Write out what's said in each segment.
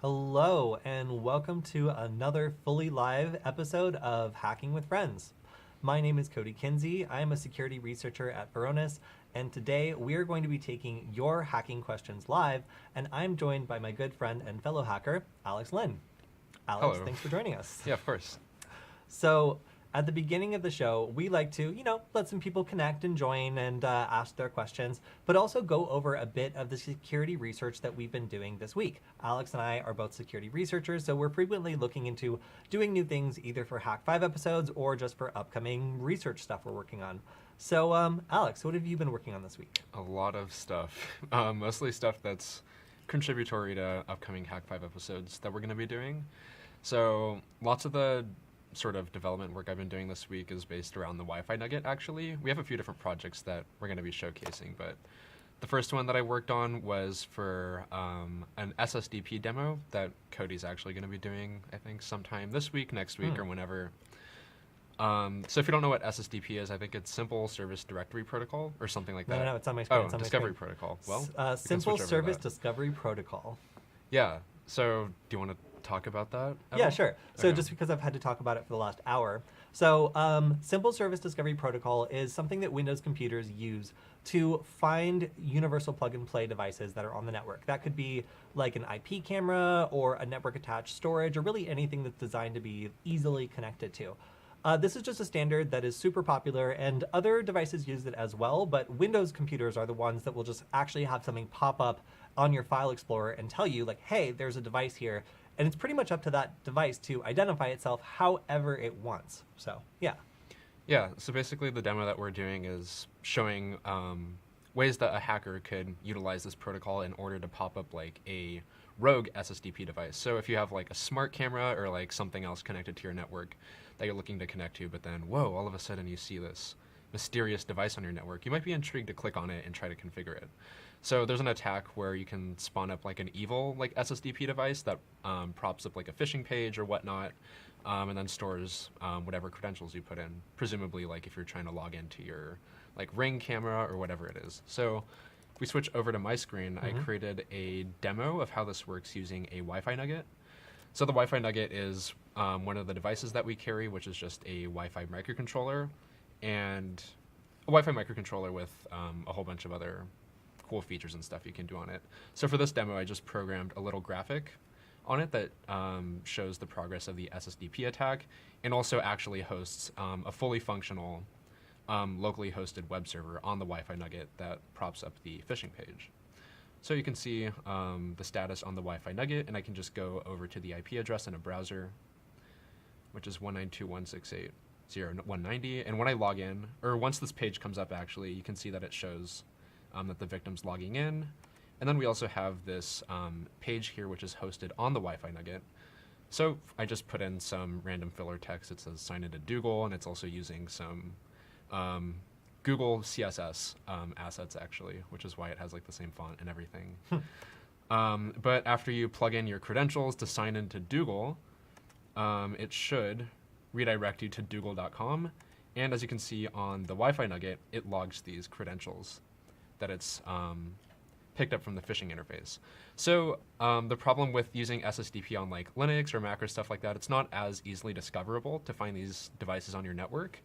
Hello, and welcome to another fully live episode of Hacking with Friends. My name is Kody Kinsey. I am a security researcher at Varonis, and today we are going to be taking your hacking questions live, and I'm joined by my good friend and fellow hacker, Alex Lynn. Alex, Hello. thanks for joining us. Yeah, of course. So, at the beginning of the show, we like to, let some people connect and join and ask their questions, but also go over a bit of the security research that we've been doing this week. Alex and I are both security researchers, so we're frequently looking into doing new things either for Hack 5 episodes or just for upcoming research stuff we're working on. So, Alex, what have you been working on this week? A lot of stuff. Mostly stuff that's contributory to upcoming Hack 5 episodes that we're going to be doing. So, lots of the sort of development work I've been doing this week is based around the Wi-Fi nugget, actually. We have a few different projects that we're going to be showcasing, but the first one that I worked on was for an SSDP demo that Kody's actually going to be doing, I think, sometime this week, next week, or whenever. So if you don't know what SSDP is, I think it's Simple Service Directory Protocol or something like that. No, it's on my screen. Oh, it's on my Discovery screen. Protocol. Well, Simple Service Discovery Protocol. Yeah. So do you want to talk about that at Yeah, all? sure. So Okay. just because I've had to talk about it for the last hour. So Simple Service Discovery Protocol is something that Windows computers use to find universal plug-and-play devices that are on the network. That could be like an IP camera or a network-attached storage or really anything that's designed to be easily connected to. This is just a standard that is super popular, and other devices use it as well, but Windows computers are the ones that will just actually have something pop up on your file explorer and tell you, like, hey, there's a device here. And it's pretty much up to that device to identify itself however it wants. So, yeah. Yeah, so basically the demo that we're doing is showing ways that a hacker could utilize this protocol in order to pop up like a rogue SSDP device. So if you have like a smart camera or like something else connected to your network that you're looking to connect to, but then, whoa, all of a sudden you see this mysterious device on your network, you might be intrigued to click on it and try to configure it. So there's an attack where you can spawn up like an evil like SSDP device that props up like a phishing page or whatnot, and then stores whatever credentials you put in, presumably like if you're trying to log into your like Ring camera or whatever it is. So if we switch over to my screen, I created a demo of how this works using a Wi-Fi nugget. So the Wi-Fi nugget is one of the devices that we carry, which is just a Wi-Fi microcontroller, and a Wi-Fi microcontroller with a whole bunch of other cool features and stuff you can do on it. So for this demo, I just programmed a little graphic on it that shows the progress of the SSDP attack and also actually hosts a fully functional locally hosted web server on the Wi-Fi nugget that props up the phishing page. So you can see the status on the Wi-Fi nugget, and I can just go over to the IP address in a browser, which is 192.168.0.190. And when I log in, or once this page comes up, actually, you can see that it shows that the victim's logging in. And then we also have this page here, which is hosted on the Wi-Fi nugget. So I just put in some random filler text. It says sign into Google, and it's also using some Google CSS assets, actually, which is why it has like the same font and everything. But after you plug in your credentials to sign into Google, it should redirect you to google.com. And as you can see on the Wi-Fi nugget, it logs these credentials that it's picked up from the phishing interface. So the problem with using SSDP on like Linux or Mac or stuff like that, it's not as easily discoverable to find these devices on your network.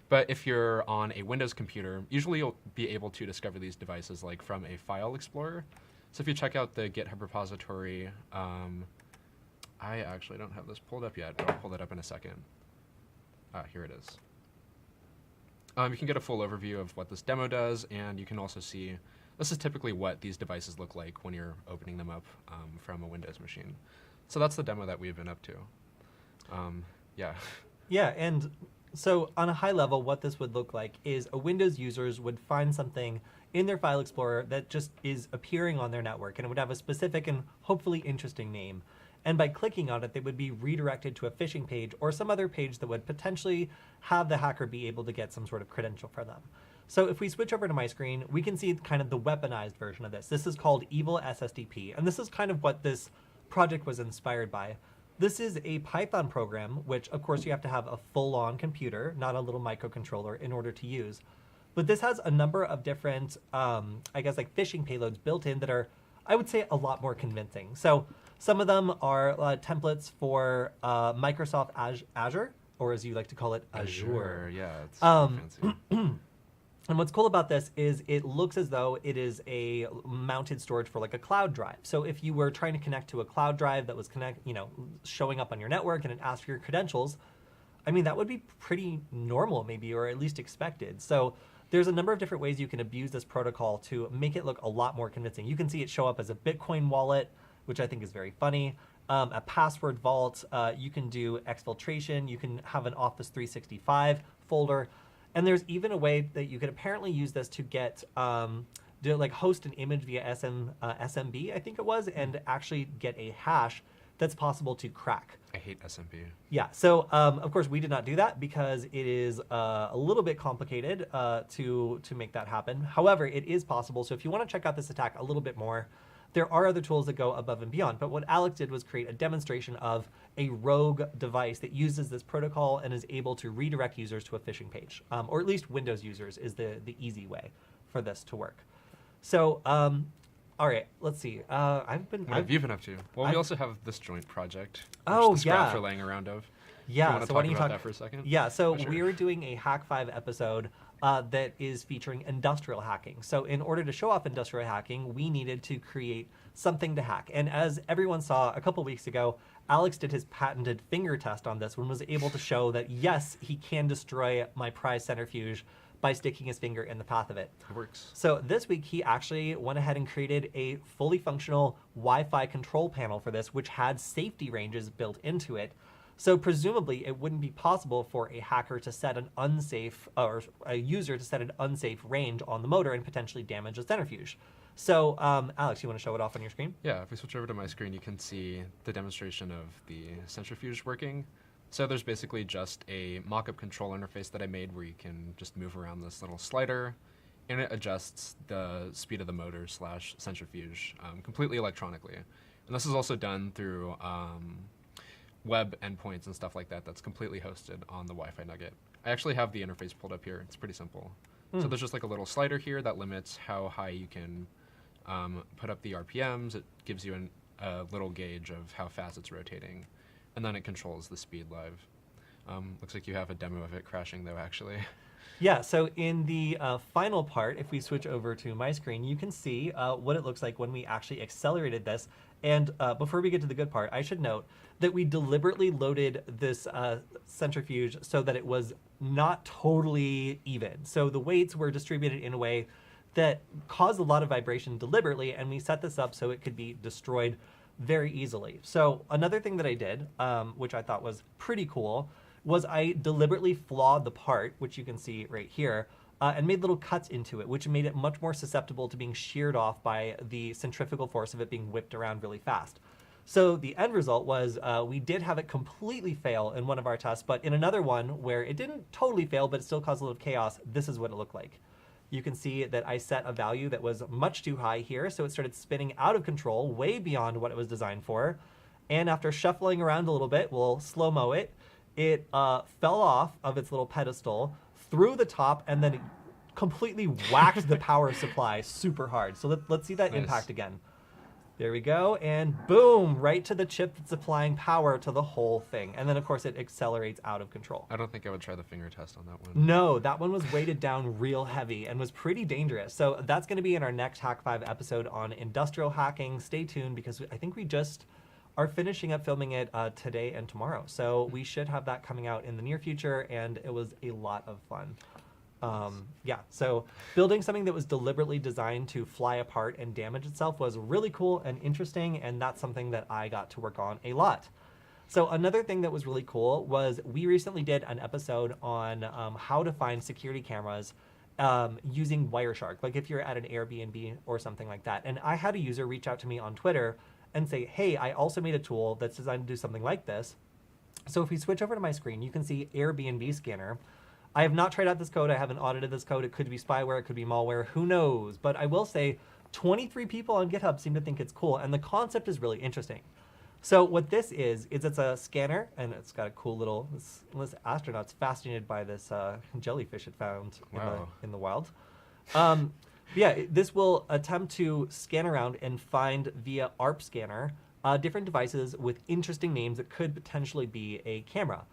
But if you're on a Windows computer, usually you'll be able to discover these devices like from a file explorer. So if you check out the GitHub repository, I actually don't have this pulled up yet, but I'll pull that up in a second. Here it is. You can get a full overview of what this demo does, and you can also see this is typically what these devices look like when you're opening them up from a Windows machine. So that's the demo that we've been up to. Yeah. Yeah, and so on a high level, what this would look like is a Windows users would find something in their file explorer that just is appearing on their network, and it would have a specific and hopefully interesting name. And by clicking on it, they would be redirected to a phishing page or some other page that would potentially have the hacker be able to get some sort of credential for them. So if we switch over to my screen, we can see kind of the weaponized version of this. This is called Evil SSDP, and this is kind of what this project was inspired by. This is a Python program, which of course you have to have a full-on computer, not a little microcontroller, in order to use. But this has a number of different, I guess, like phishing payloads built in that are, I would say, a lot more convincing. So Some of them are templates for Microsoft Azure, or as you like to call it, Azure. Yeah, it's fancy. And what's cool about this is it looks as though it is a mounted storage for like a cloud drive. So if you were trying to connect to a cloud drive that was showing up on your network and it asked for your credentials, I mean, that would be pretty normal maybe, or at least expected. So there's a number of different ways you can abuse this protocol to make it look a lot more convincing. You can see it show up as a Bitcoin wallet, which I think is very funny. A password vault, you can do exfiltration, you can have an Office 365 folder. And there's even a way that you could apparently use this to get, host an image via SMB, I think it was, and actually get a hash that's possible to crack. I hate SMB. Yeah, so of course we did not do that because it is a little bit complicated to make that happen. However, it is possible. So if you want to check out this attack a little bit more, there are other tools that go above and beyond. But what Alex did was create a demonstration of a rogue device that uses this protocol and is able to redirect users to a phishing page, or at least Windows users is the easy way for this to work. So, all right, let's see. What have you been up to? Well, we also have this joint project, which Oh, the scraps yeah. are laying around of. Yeah, You want to so talk why don't you about talk that for a second? Yeah, so Sure. we're doing a Hack 5 episode that is featuring industrial hacking. So in order to show off industrial hacking, we needed to create something to hack. And as everyone saw a couple weeks ago, Alex did his patented finger test on this and was able to show that, yes, he can destroy my prize centrifuge by sticking his finger in the path of it. It works. So this week, he actually went ahead and created a fully functional Wi-Fi control panel for this, which had safety ranges built into it. So presumably, it wouldn't be possible for a hacker to set an unsafe, or a user to set an unsafe range on the motor and potentially damage a centrifuge. So, Alex, you want to show it off on your screen? Yeah, if we switch over to my screen, you can see the demonstration of the centrifuge working. So there's basically just a mock-up control interface that I made where you can just move around this little slider, and it adjusts the speed of the motor / centrifuge completely electronically. And this is also done through web endpoints and stuff like that that's completely hosted on the Wi-Fi Nugget. I actually have the interface pulled up here. It's pretty simple. So there's just like a little slider here that limits how high you can put up the RPMs. It gives you a little gauge of how fast it's rotating. And then it controls the speed live. Looks like you have a demo of it crashing though, actually. Yeah, so in the final part, if we switch over to my screen, you can see what it looks like when we actually accelerated this. And before we get to the good part, I should note that we deliberately loaded this centrifuge so that it was not totally even. So the weights were distributed in a way that caused a lot of vibration deliberately, and we set this up so it could be destroyed very easily. So another thing that I did, which I thought was pretty cool, was I deliberately flawed the part, which you can see right here, and made little cuts into it, which made it much more susceptible to being sheared off by the centrifugal force of it being whipped around really fast. So the end result was we did have it completely fail in one of our tests, but in another one where it didn't totally fail, but it still caused a little chaos, this is what it looked like. You can see that I set a value that was much too high here, so it started spinning out of control, way beyond what it was designed for. And after shuffling around a little bit, we'll slow-mo it, it fell off of its little pedestal, through the top, and then it completely whacked the power supply super hard. So let's see that Nice. impact again. There we go, and boom, right to the chip that's supplying power to the whole thing. And then, of course, it accelerates out of control. I don't think I would try the finger test on that one. No, that one was weighted down real heavy and was pretty dangerous. So that's going to be in our next Hack 5 episode on industrial hacking. Stay tuned because I think we just are finishing up filming it today and tomorrow. So we should have that coming out in the near future, and it was a lot of fun. Yeah, so building something that was deliberately designed to fly apart and damage itself was really cool and interesting, and that's something that I got to work on a lot. So another thing that was really cool was we recently did an episode on how to find security cameras using Wireshark, like if you're at an Airbnb or something like that. And I had a user reach out to me on Twitter and say, hey, I also made a tool that's designed to do something like this. So if we switch over to my screen, you can see Airbnb Scanner. I have not tried out this code. I haven't audited this code. It could be spyware. It could be malware. Who knows? But I will say 23 people on GitHub seem to think it's cool. And the concept is really interesting. So what this is it's a scanner. And it's got a cool little, this astronaut's fascinated by this jellyfish it found in the wild. Yeah, this will attempt to scan around and find via ARP scanner different devices with interesting names that could potentially be a camera.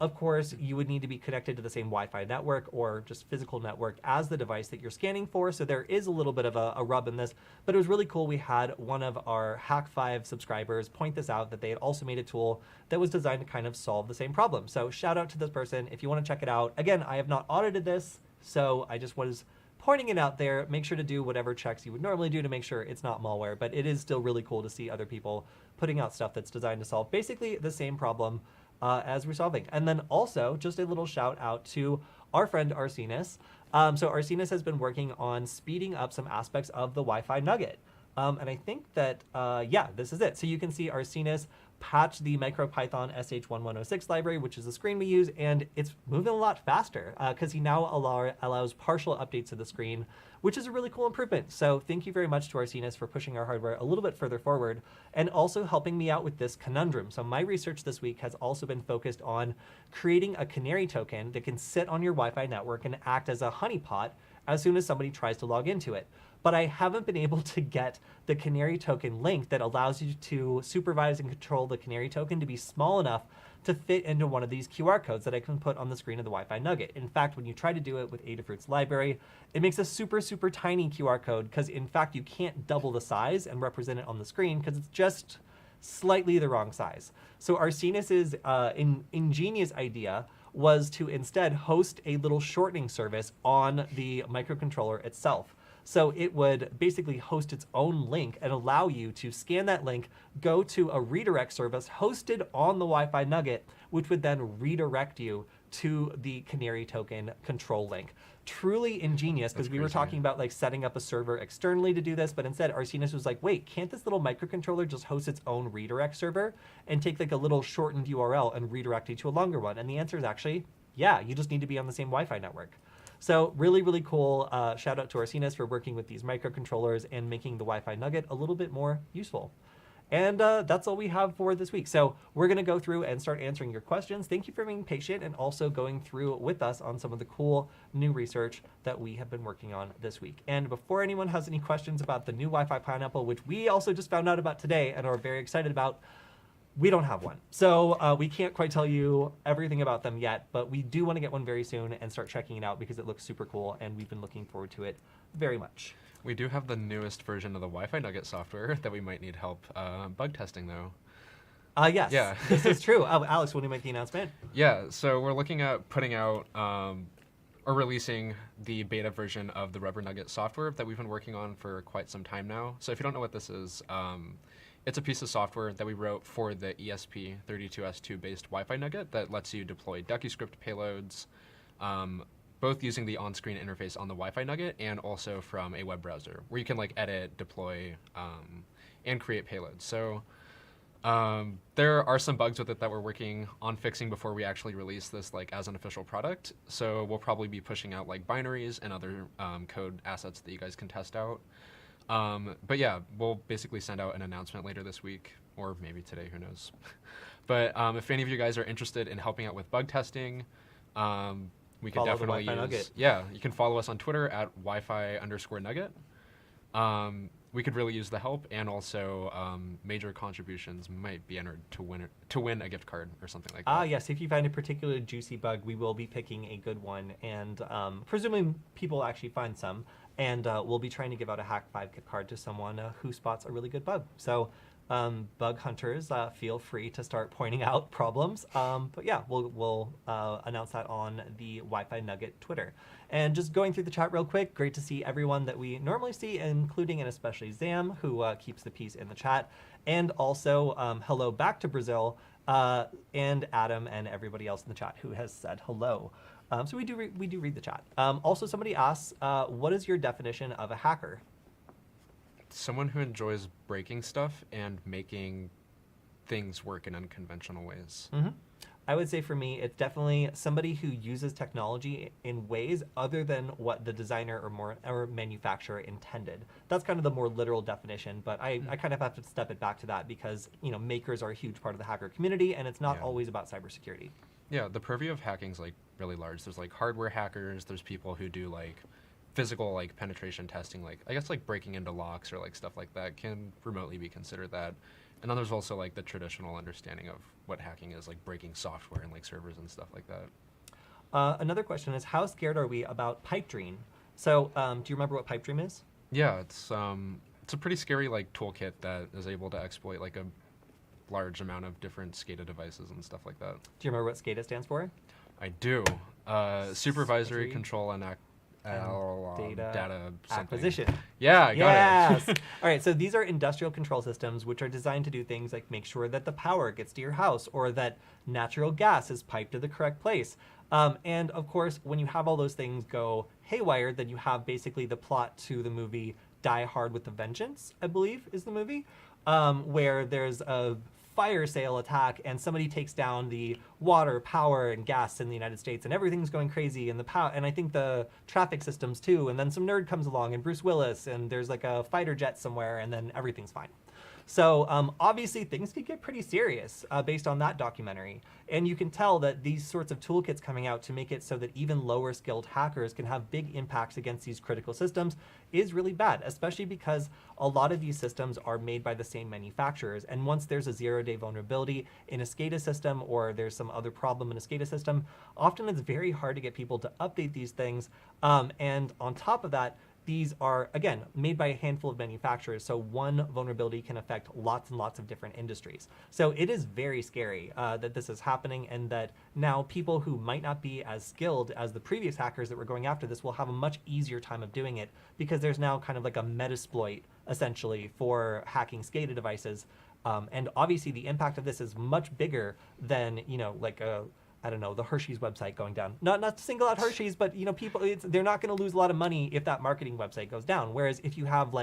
Of course, you would need to be connected to the same Wi-Fi network or just physical network as the device that you're scanning for, so there is a little bit of a rub in this, but it was really cool. We had one of our Hack5 subscribers point this out, that they had also made a tool that was designed to kind of solve the same problem. So shout out to this person if you want to check it out. Again, I have not audited this, so I just was pointing it out there. Make sure to do whatever checks you would normally do to make sure it's not malware, but it is still really cool to see other people putting out stuff that's designed to solve basically the same problem as we're solving. And then also, just a little shout out to our friend Arsenis. So Arsenis has been working on speeding up some aspects of the Wi-Fi Nugget. And I think that, yeah, this is it. So you can see Arsenis patch the MicroPython SH1106 library, which is the screen we use, and it's moving a lot faster because he now allows partial updates to the screen, which is a really cool improvement. So thank you very much to Arsenis for pushing our hardware a little bit further forward and also helping me out with this conundrum. So my research this week has also been focused on creating a canary token that can sit on your Wi-Fi network and act as a honeypot as soon as somebody tries to log into it. But I haven't been able to get the canary token link that allows you to supervise and control the canary token to be small enough to fit into one of these QR codes that I can put on the screen of the Wi-Fi Nugget. In fact, when you try to do it with Adafruit's library, it makes a super, super tiny QR code because in fact you can't double the size and represent it on the screen because it's just slightly the wrong size. So Arsenis's ingenious idea was to instead host a little shortening service on the microcontroller itself. So it would basically host its own link and allow you to scan that link, go to a redirect service hosted on the Wi-Fi Nugget, which would then redirect you to the canary token control link. Truly ingenious, because we were talking about like setting up a server externally to do this, but instead Arsenis was like, wait, can't this little microcontroller just host its own redirect server and take like a little shortened URL and redirect you to a longer one? And the answer is actually, yeah, you just need to be on the same Wi-Fi network. So really, really cool. Shout out to Arsenis for working with these microcontrollers and making the Wi-Fi Nugget a little bit more useful. And that's all we have for this week. So we're going to go through and start answering your questions. Thank you for being patient and also going through with us on some of the cool new research that we have been working on this week. And before anyone has any questions about the new Wi-Fi Pineapple, which we also just found out about today and are very excited about, we don't have one. So we can't quite tell you everything about them yet, but we do want to get one very soon and start checking it out because it looks super cool and we've been looking forward to it very much. We do have the newest version of the Wi-Fi Nugget software that we might need help bug testing, though. Yes, yeah. This is true. Alex, want to make the announcement? Yeah, so we're looking at putting out or releasing the beta version of the Rubber Nugget software that we've been working on for quite some time now. So if you don't know what this is, it's a piece of software that we wrote for the ESP32S2 based Wi-Fi Nugget that lets you deploy DuckyScript payloads, both using the on-screen interface on the Wi-Fi Nugget and also from a web browser, where you can like edit, deploy, and create payloads. So there are some bugs with it that we're working on fixing before we actually release this like as an official product. So we'll probably be pushing out like binaries and other code assets that you guys can test out. But yeah, we'll basically send out an announcement later this week, or maybe today, who knows. But if any of you guys are interested in helping out with bug testing, we could definitely use... Nugget. Yeah, you can follow us on Twitter at Wi-Fi_Nugget. We could really use the help, and also major contributions might be entered to win a gift card or something like that. Yes, if you find a particularly juicy bug, we will be picking a good one, and presuming people actually find some, and we'll be trying to give out a Hack5 gift card to someone who spots a really good bug. So bug hunters, feel free to start pointing out problems. But yeah, we'll announce that on the Wi-Fi Nugget Twitter. And just going through the chat real quick, great to see everyone that we normally see, including and especially Zam, who keeps the peace in the chat. And also, hello back to Brazil, and Adam and everybody else in the chat who has said hello. So we do read the chat. Also, somebody asks, what is your definition of a hacker? Someone who enjoys breaking stuff and making things work in unconventional ways. Mm-hmm. I would say for me, it's definitely somebody who uses technology in ways other than what the designer or manufacturer intended. That's kind of the more literal definition, but I kind of have to step it back to that because, you know, makers are a huge part of the hacker community, and it's not always about cybersecurity. Yeah, the purview of hacking is like really large. There's like hardware hackers. There's people who do like physical like penetration testing, like I guess like breaking into locks or like stuff like that can remotely be considered that. And then there's also like the traditional understanding of what hacking is, like breaking software and like servers and stuff like that. Another question is, how scared are we about pipe dream? So, do you remember what pipe dream is? Yeah, it's a pretty scary like toolkit that is able to exploit like a large amount of different SCADA devices and stuff like that. Do you remember what SCADA stands for? I do. Supervisory Secretary control and data something. acquisition. Yeah, I got it. Yes. All right. So these are industrial control systems which are designed to do things like make sure that the power gets to your house or that natural gas is piped to the correct place. And of course, when you have all those things go haywire, then you have basically the plot to the movie Die Hard with a Vengeance, I believe is the movie, where there's a fire sale attack and somebody takes down the water, power, and gas in the United States, and everything's going crazy, and and I think the traffic systems too, and then some nerd comes along and Bruce Willis, and there's like a fighter jet somewhere, and then everything's fine. So obviously things could get pretty serious based on that documentary. And you can tell that these sorts of toolkits coming out to make it so that even lower skilled hackers can have big impacts against these critical systems is really bad, especially because a lot of these systems are made by the same manufacturers. And once there's a 0-day vulnerability in a SCADA system or there's some other problem in a SCADA system, often it's very hard to get people to update these things. And on top of that, these are, again, made by a handful of manufacturers, so one vulnerability can affect lots and lots of different industries. So it is very scary that this is happening, and that now people who might not be as skilled as the previous hackers that were going after this will have a much easier time of doing it, because there's now kind of like a metasploit, essentially, for hacking SCADA devices. And obviously the impact of this is much bigger than, like I don't know, the Hershey's website going down. Not to single out Hershey's, but people, they're not going to lose a lot of money if that marketing website goes down. Whereas if you have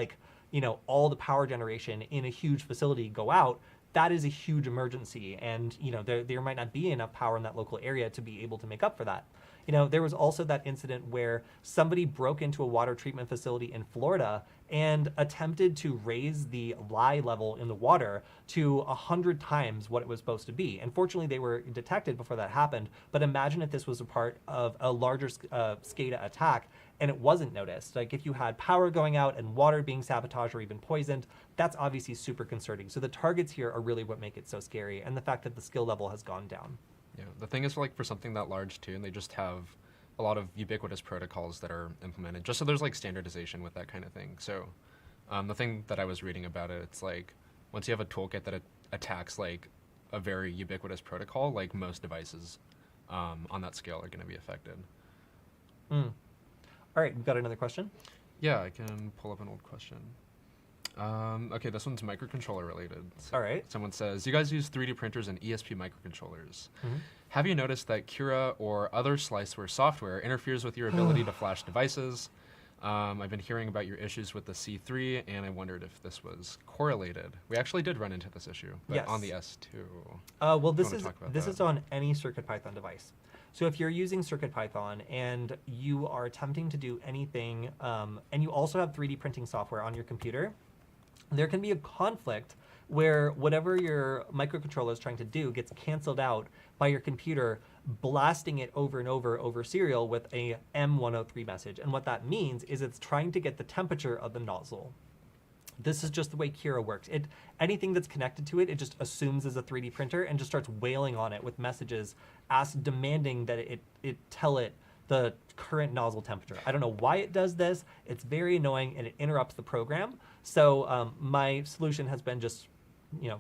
all the power generation in a huge facility go out, that is a huge emergency, and there might not be enough power in that local area to be able to make up for that. There was also that incident where somebody broke into a water treatment facility in Florida and attempted to raise the lye level in the water to 100 times what it was supposed to be. Unfortunately, they were detected before that happened, but imagine if this was a part of a larger SCADA attack and it wasn't noticed. Like if you had power going out and water being sabotaged or even poisoned, that's obviously super concerning. So the targets here are really what make it so scary, and the fact that the skill level has gone down. Yeah, the thing is, like, for something that large too, and they just have a lot of ubiquitous protocols that are implemented, just so there's like standardization with that kind of thing. So the thing that I was reading about it, it's like once you have a toolkit that attacks like a very ubiquitous protocol, like most devices on that scale are going to be affected. All right, we've got another question. Yeah, I can pull up an old question. Okay, this one's microcontroller related. So all right. Someone says, you guys use 3D printers and ESP microcontrollers. Mm-hmm. Have you noticed that Cura or other sliceware software interferes with your ability to flash devices? I've been hearing about your issues with the C3, and I wondered if this was correlated. We actually did run into this issue, but yes. On the S2. Well, this is on any CircuitPython device. So if you're using CircuitPython and you are attempting to do anything, and you also have 3D printing software on your computer, there can be a conflict where whatever your microcontroller is trying to do gets canceled out by your computer blasting it over and over serial with a M103 message. And what that means is it's trying to get the temperature of the nozzle. This is just the way Cura works. Anything that's connected to it, it just assumes is a 3D printer and just starts wailing on it with messages demanding that it tell it the current nozzle temperature. I don't know why it does this. It's very annoying and it interrupts the program. So my solution has been just,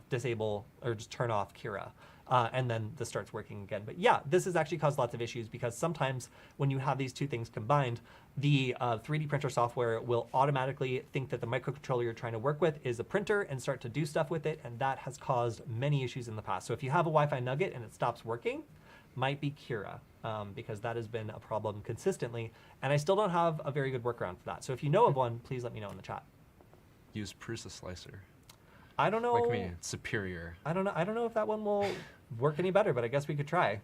disable or just turn off Cura. And then this starts working again. But yeah, this has actually caused lots of issues because sometimes when you have these two things combined, the 3D printer software will automatically think that the microcontroller you're trying to work with is a printer and start to do stuff with it. And that has caused many issues in the past. So if you have a Wi-Fi nugget and it stops working, might be Cura, because that has been a problem consistently. And I still don't have a very good workaround for that. So if you know of one, please let me know in the chat. Use Prusa Slicer. I don't know. Like me, it's superior. I don't know if that one will work any better, but I guess we could try.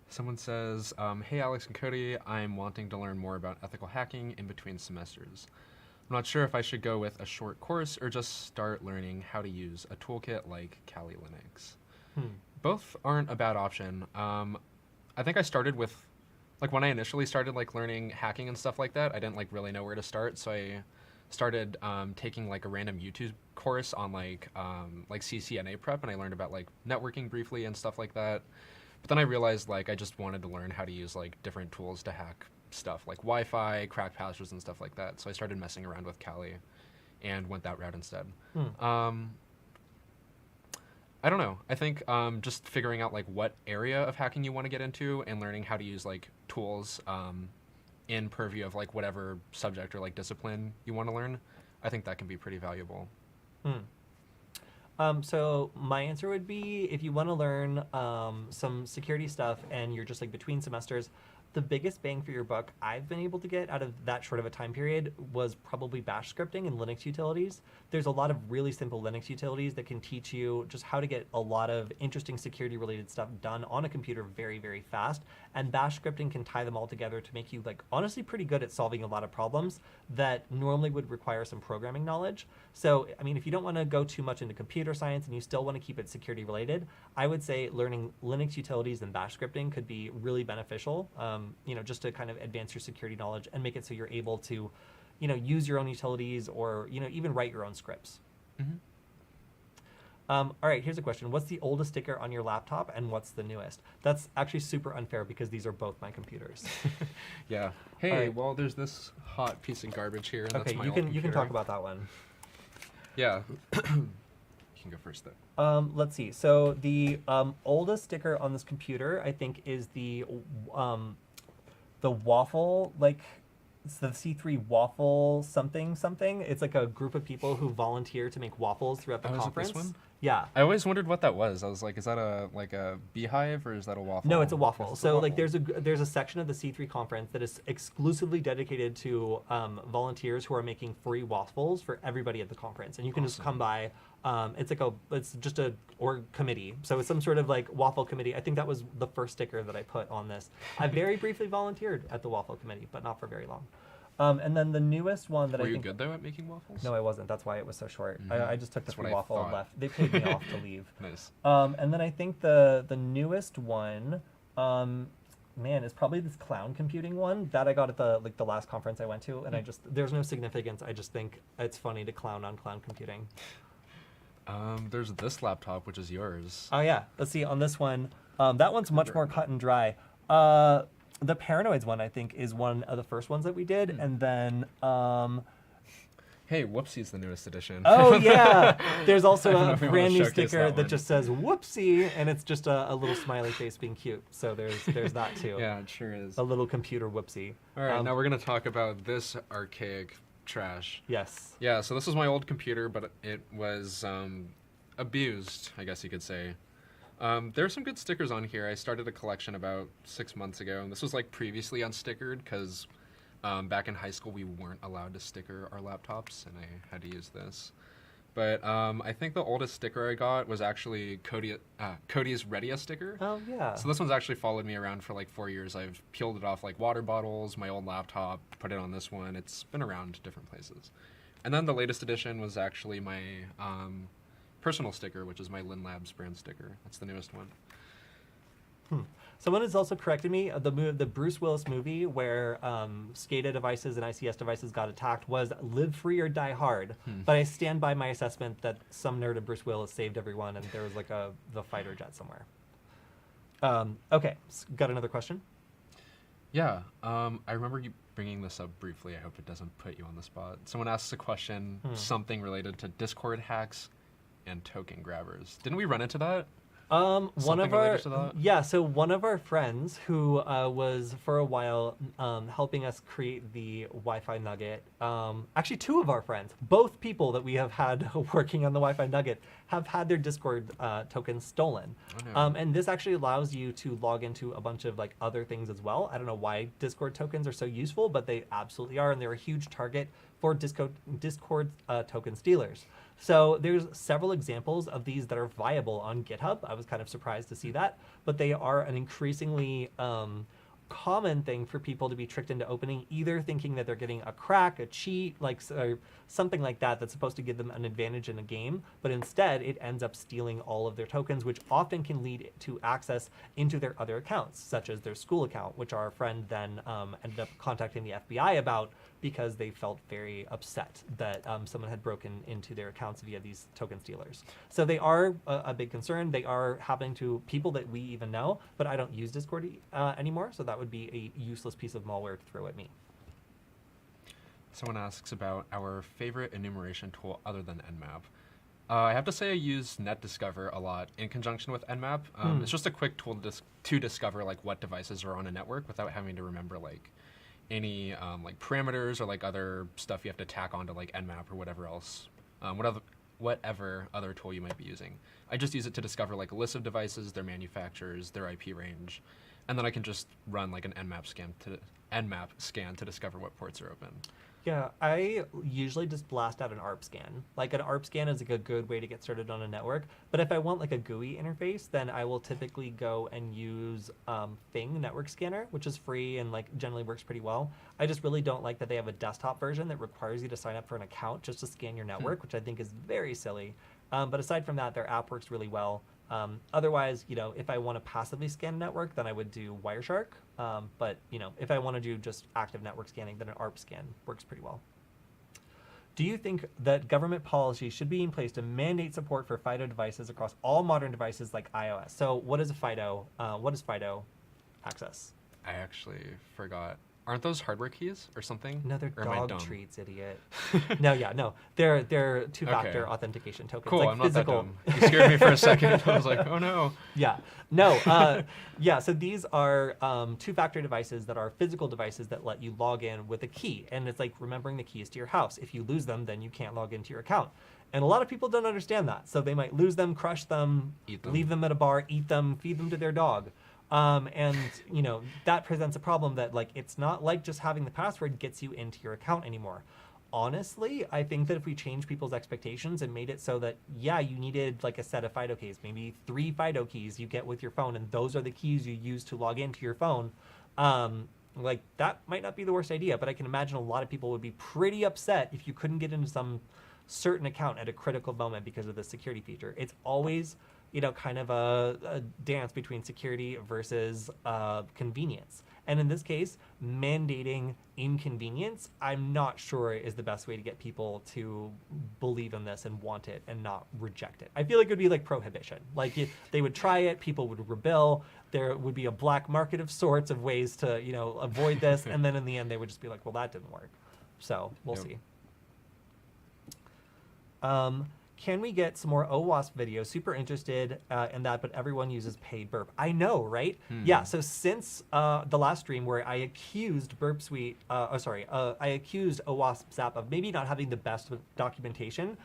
Someone says, hey Alex and Kody, I'm wanting to learn more about ethical hacking in between semesters. I'm not sure if I should go with a short course or just start learning how to use a toolkit like Kali Linux. Both aren't a bad option. I think I started with, like when I initially started like learning hacking and stuff like that, I didn't like really know where to start, so I started taking like a random YouTube course on like CCNA prep, and I learned about like networking briefly and stuff like that. But then I realized like I just wanted to learn how to use like different tools to hack stuff like Wi-Fi, crack passwords, and stuff like that. So I started messing around with Kali and went that route instead. I don't know. I think just figuring out like what area of hacking you want to get into and learning how to use like tools in purview of like whatever subject or like discipline you want to learn, I think that can be pretty valuable. So my answer would be, if you want to learn some security stuff and you're just like between semesters, the biggest bang for your buck I've been able to get out of that short of a time period was probably bash scripting and Linux utilities. There's a lot of really simple Linux utilities that can teach you just how to get a lot of interesting security related stuff done on a computer very, very fast. And bash scripting can tie them all together to make you like honestly pretty good at solving a lot of problems that normally would require some programming knowledge. So, I mean, if you don't want to go too much into computer science and you still want to keep it security related, I would say learning Linux utilities and bash scripting could be really beneficial. Just to kind of advance your security knowledge and make it so you're able to, use your own utilities or, even write your own scripts. All right, here's a question. What's the oldest sticker on your laptop and what's the newest? That's actually super unfair because these are both my computers. Yeah. Hey, right. Well, there's this hot piece of garbage here. And Okay, that's my you old can computer. talk about that one. Yeah. You can go first though. Let's see. So the oldest sticker on this computer, I think, is the waffle, like it's the C3 waffle something. It's like a group of people who volunteer to make waffles throughout the conference. Is it this one? Yeah. I always wondered what that was. I was like, is that a beehive or is that a waffle? No, it's a waffle. It's So waffle. like there's a section of the C3 conference that is exclusively dedicated to volunteers who are making free waffles for everybody at the conference, and you can just come by. It's just a org committee. So it's some sort of like waffle committee. I think that was the first sticker that I put on this. I very briefly volunteered at the waffle committee, but not for very long. And then the newest one that Were I you think... good though at making waffles? No, I wasn't. That's why it was so short. I just took the That's free what I waffle and thought. left. They paid me off to leave. Nice. And then I think the newest one, is probably this clown computing one that I got at the last conference I went to, and there's no significance. I just think it's funny to clown on clown computing. There's this laptop, which is yours. Oh yeah, let's see on this one. That one's much more cut and dry. The Paranoids one, I think, is one of the first ones that we did, and then Hey, Whoopsie's the newest edition. oh yeah, there's also I don't know a if we wanna brand new showcase sticker that that one. just says "Whoopsie," and it's just a little smiley face being cute. So there's that too. Yeah, it sure is. A little computer whoopsie. All right, now we're gonna talk about this archaic trash. Yes. Yeah, so this was my old computer, but it was abused, I guess you could say. There are some good stickers on here. I started a collection about 6 months ago, and this was like previously unstickered because back in high school we weren't allowed to sticker our laptops, and I had to use this. But I think the oldest sticker I got was actually Kody's Redia sticker. Oh yeah. So this one's actually followed me around for like 4 years. I've peeled it off like water bottles, my old laptop, put it on this one. It's been around different places. And then the latest edition was actually my personal sticker, which is my Lin Labs brand sticker. That's the newest one. Someone has also corrected me. The Bruce Willis movie where SCADA devices and ICS devices got attacked was Live Free or Die Hard. But I stand by my assessment that some nerd of Bruce Willis saved everyone, and there was like the fighter jet somewhere. Okay, got another question? Yeah, I remember you bringing this up briefly. I hope it doesn't put you on the spot. Someone asks a question, something related to Discord hacks and token grabbers. Didn't we run into that? One Something of our related to that? Yeah, so one of our friends who was for a while helping us create the Wi-Fi Nugget. Actually, two of our friends, both people that we have had working on the Wi-Fi Nugget, have had their Discord tokens stolen. Oh, no. And this actually allows you to log into a bunch of like other things as well. I don't know why Discord tokens are so useful, but they absolutely are, and they're a huge target for Discord token stealers. So there's several examples of these that are viable on GitHub. I was kind of surprised to see that, but they are an increasingly common thing for people to be tricked into opening, either thinking that they're getting a crack, a cheat, or something like that that's supposed to give them an advantage in a game, but instead it ends up stealing all of their tokens, which often can lead to access into their other accounts, such as their school account, which our friend then ended up contacting the FBI about because they felt very upset that someone had broken into their accounts via these token stealers. So they are a big concern. They are happening to people that we even know, but I don't use Discord anymore, so that would be a useless piece of malware to throw at me. Someone asks about our favorite enumeration tool other than Nmap. I have to say I use NetDiscover a lot in conjunction with Nmap. It's just a quick tool to discover like what devices are on a network without having to remember like any like parameters or like other stuff you have to tack onto like Nmap or whatever else, whatever other tool you might be using. I just use it to discover like a list of devices, their manufacturers, their IP range, and then I can just run like an Nmap scan to discover what ports are open. Yeah, I usually just blast out an ARP scan. Like an ARP scan is like a good way to get started on a network. But if I want like a GUI interface, then I will typically go and use Fing Network Scanner, which is free and like generally works pretty well. I just really don't like that they have a desktop version that requires you to sign up for an account just to scan your network, which I think is very silly. But aside from that, their app works really well. Otherwise, you know, if I want to passively scan a network, then I would do Wireshark. But, you know, if I want to do just active network scanning, then an ARP scan works pretty well. Do you think that government policy should be in place to mandate support for FIDO devices across all modern devices like iOS? So what is a FIDO? What is FIDO access? I actually forgot. Aren't those hardware keys or something? No, they're or am I dog dumb? treats, idiot. No. They're two-factor authentication tokens. Cool, like I'm physical. not that dumb. You scared me for a second. I was like, oh no. Yeah. No. Yeah. So these are two-factor devices that are physical devices that let you log in with a key, and it's like remembering the keys to your house. If you lose them, then you can't log into your account. And a lot of people don't understand that, so they might lose them, crush them, leave them at a bar, eat them, feed them to their dog. And you know, that presents a problem that like it's not like just having the password gets you into your account anymore. Honestly, I think that if we change people's expectations and made it so that, yeah, you needed like a set of FIDO keys, maybe 3 FIDO keys you get with your phone, and those are the keys you use to log into your phone, like that might not be the worst idea, but I can imagine a lot of people would be pretty upset if you couldn't get into some certain account at a critical moment because of the security feature. It's always, you know, kind of a dance between security versus convenience. And in this case, mandating inconvenience, I'm not sure is the best way to get people to believe in this and want it and not reject it. I feel like it would be like prohibition. Like they would try it, people would rebel, there would be a black market of sorts of ways to, you know, avoid this, and then in the end they would just be like, well, that didn't work. So we'll see. Can we get some more OWASP videos? Super interested in that, but everyone uses paid burp. I know, right? Yeah, so since the last stream where I accused Burp Suite, I accused OWASP Zap of maybe not having the best documentation,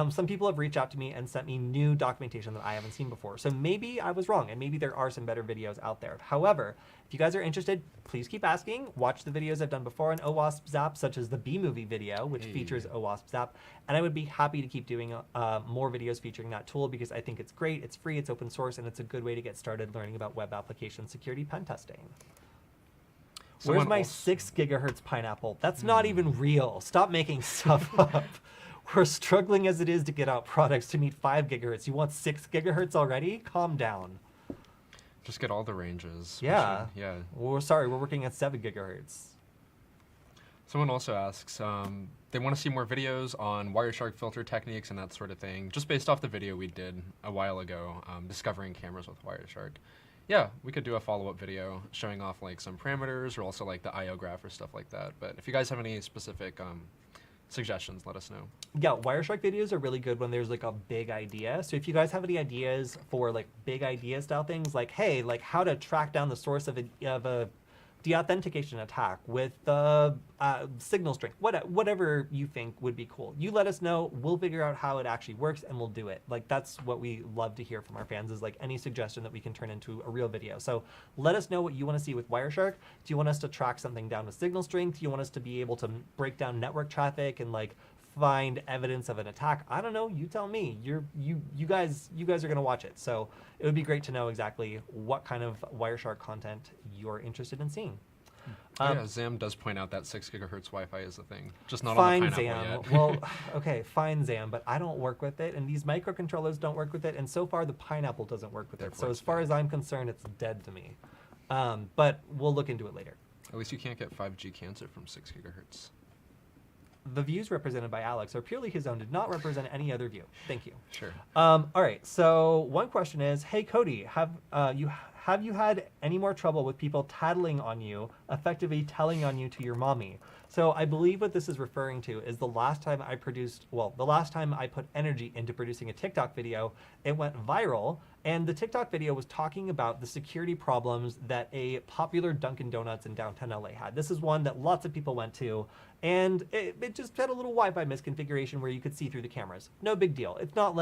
some people have reached out to me and sent me new documentation that I haven't seen before. So maybe I was wrong, and maybe there are some better videos out there. However, if you guys are interested, please keep asking. Watch the videos I've done before in OWASP Zap, such as the B-Movie video, which features OWASP Zap. And I would be happy to keep doing more videos featuring that tool because I think it's great, it's free, it's open source, and it's a good way to get started learning about web application security pen testing. Where's my 6 gigahertz pineapple? That's not even real. Stop making stuff up. We're struggling as it is to get out products to meet 5 gigahertz. You want 6 gigahertz already? Calm down. Just get all the ranges. Yeah. Yeah. Well, sorry, we're working at 7 gigahertz. Someone also asks, they want to see more videos on Wireshark filter techniques and that sort of thing, just based off the video we did a while ago, discovering cameras with Wireshark. Yeah, we could do a follow-up video showing off like some parameters or also like the IO graph or stuff like that. But if you guys have any specific suggestions, let us know. Yeah, Wireshark videos are really good when there's like a big idea. So if you guys have any ideas for like big idea style things, like, hey, like how to track down the source of a deauthentication attack with signal strength, whatever you think would be cool, you let us know. We'll figure out how it actually works and we'll do it. Like that's what we love to hear from our fans, is like any suggestion that we can turn into a real video. So let us know what you want to see with Wireshark. Do you want us to track something down with signal strength? Do you want us to be able to break down network traffic and like find evidence of an attack? I don't know, you tell me. You guys are gonna watch it, so it would be great to know exactly what kind of Wireshark content you're interested in seeing. Yeah, Zam does point out that 6 gigahertz Wi-Fi is a thing, just not fine, on the pineapple Zam. yet. Well, okay, fine, Zam, but I don't work with it, and these microcontrollers don't work with it, and so far the pineapple doesn't work with it. So as far as I'm concerned, it's dead to me. But we'll look into it later. At least you can't get 5G cancer from 6 gigahertz. the views represented by Alex are purely his own, did not represent any other view. Thank you. Sure. All right. So one question is, hey Kody, have you had any more trouble with people tattling on you, effectively telling on you to your mommy? So I believe what this is referring to is the last time I put energy into producing a TikTok video, it went viral, and the TikTok video was talking about the security problems that a popular Dunkin' Donuts in downtown LA had. This is one that lots of people went to, and it just had a little Wi-Fi misconfiguration where you could see through the cameras. No big deal. It's not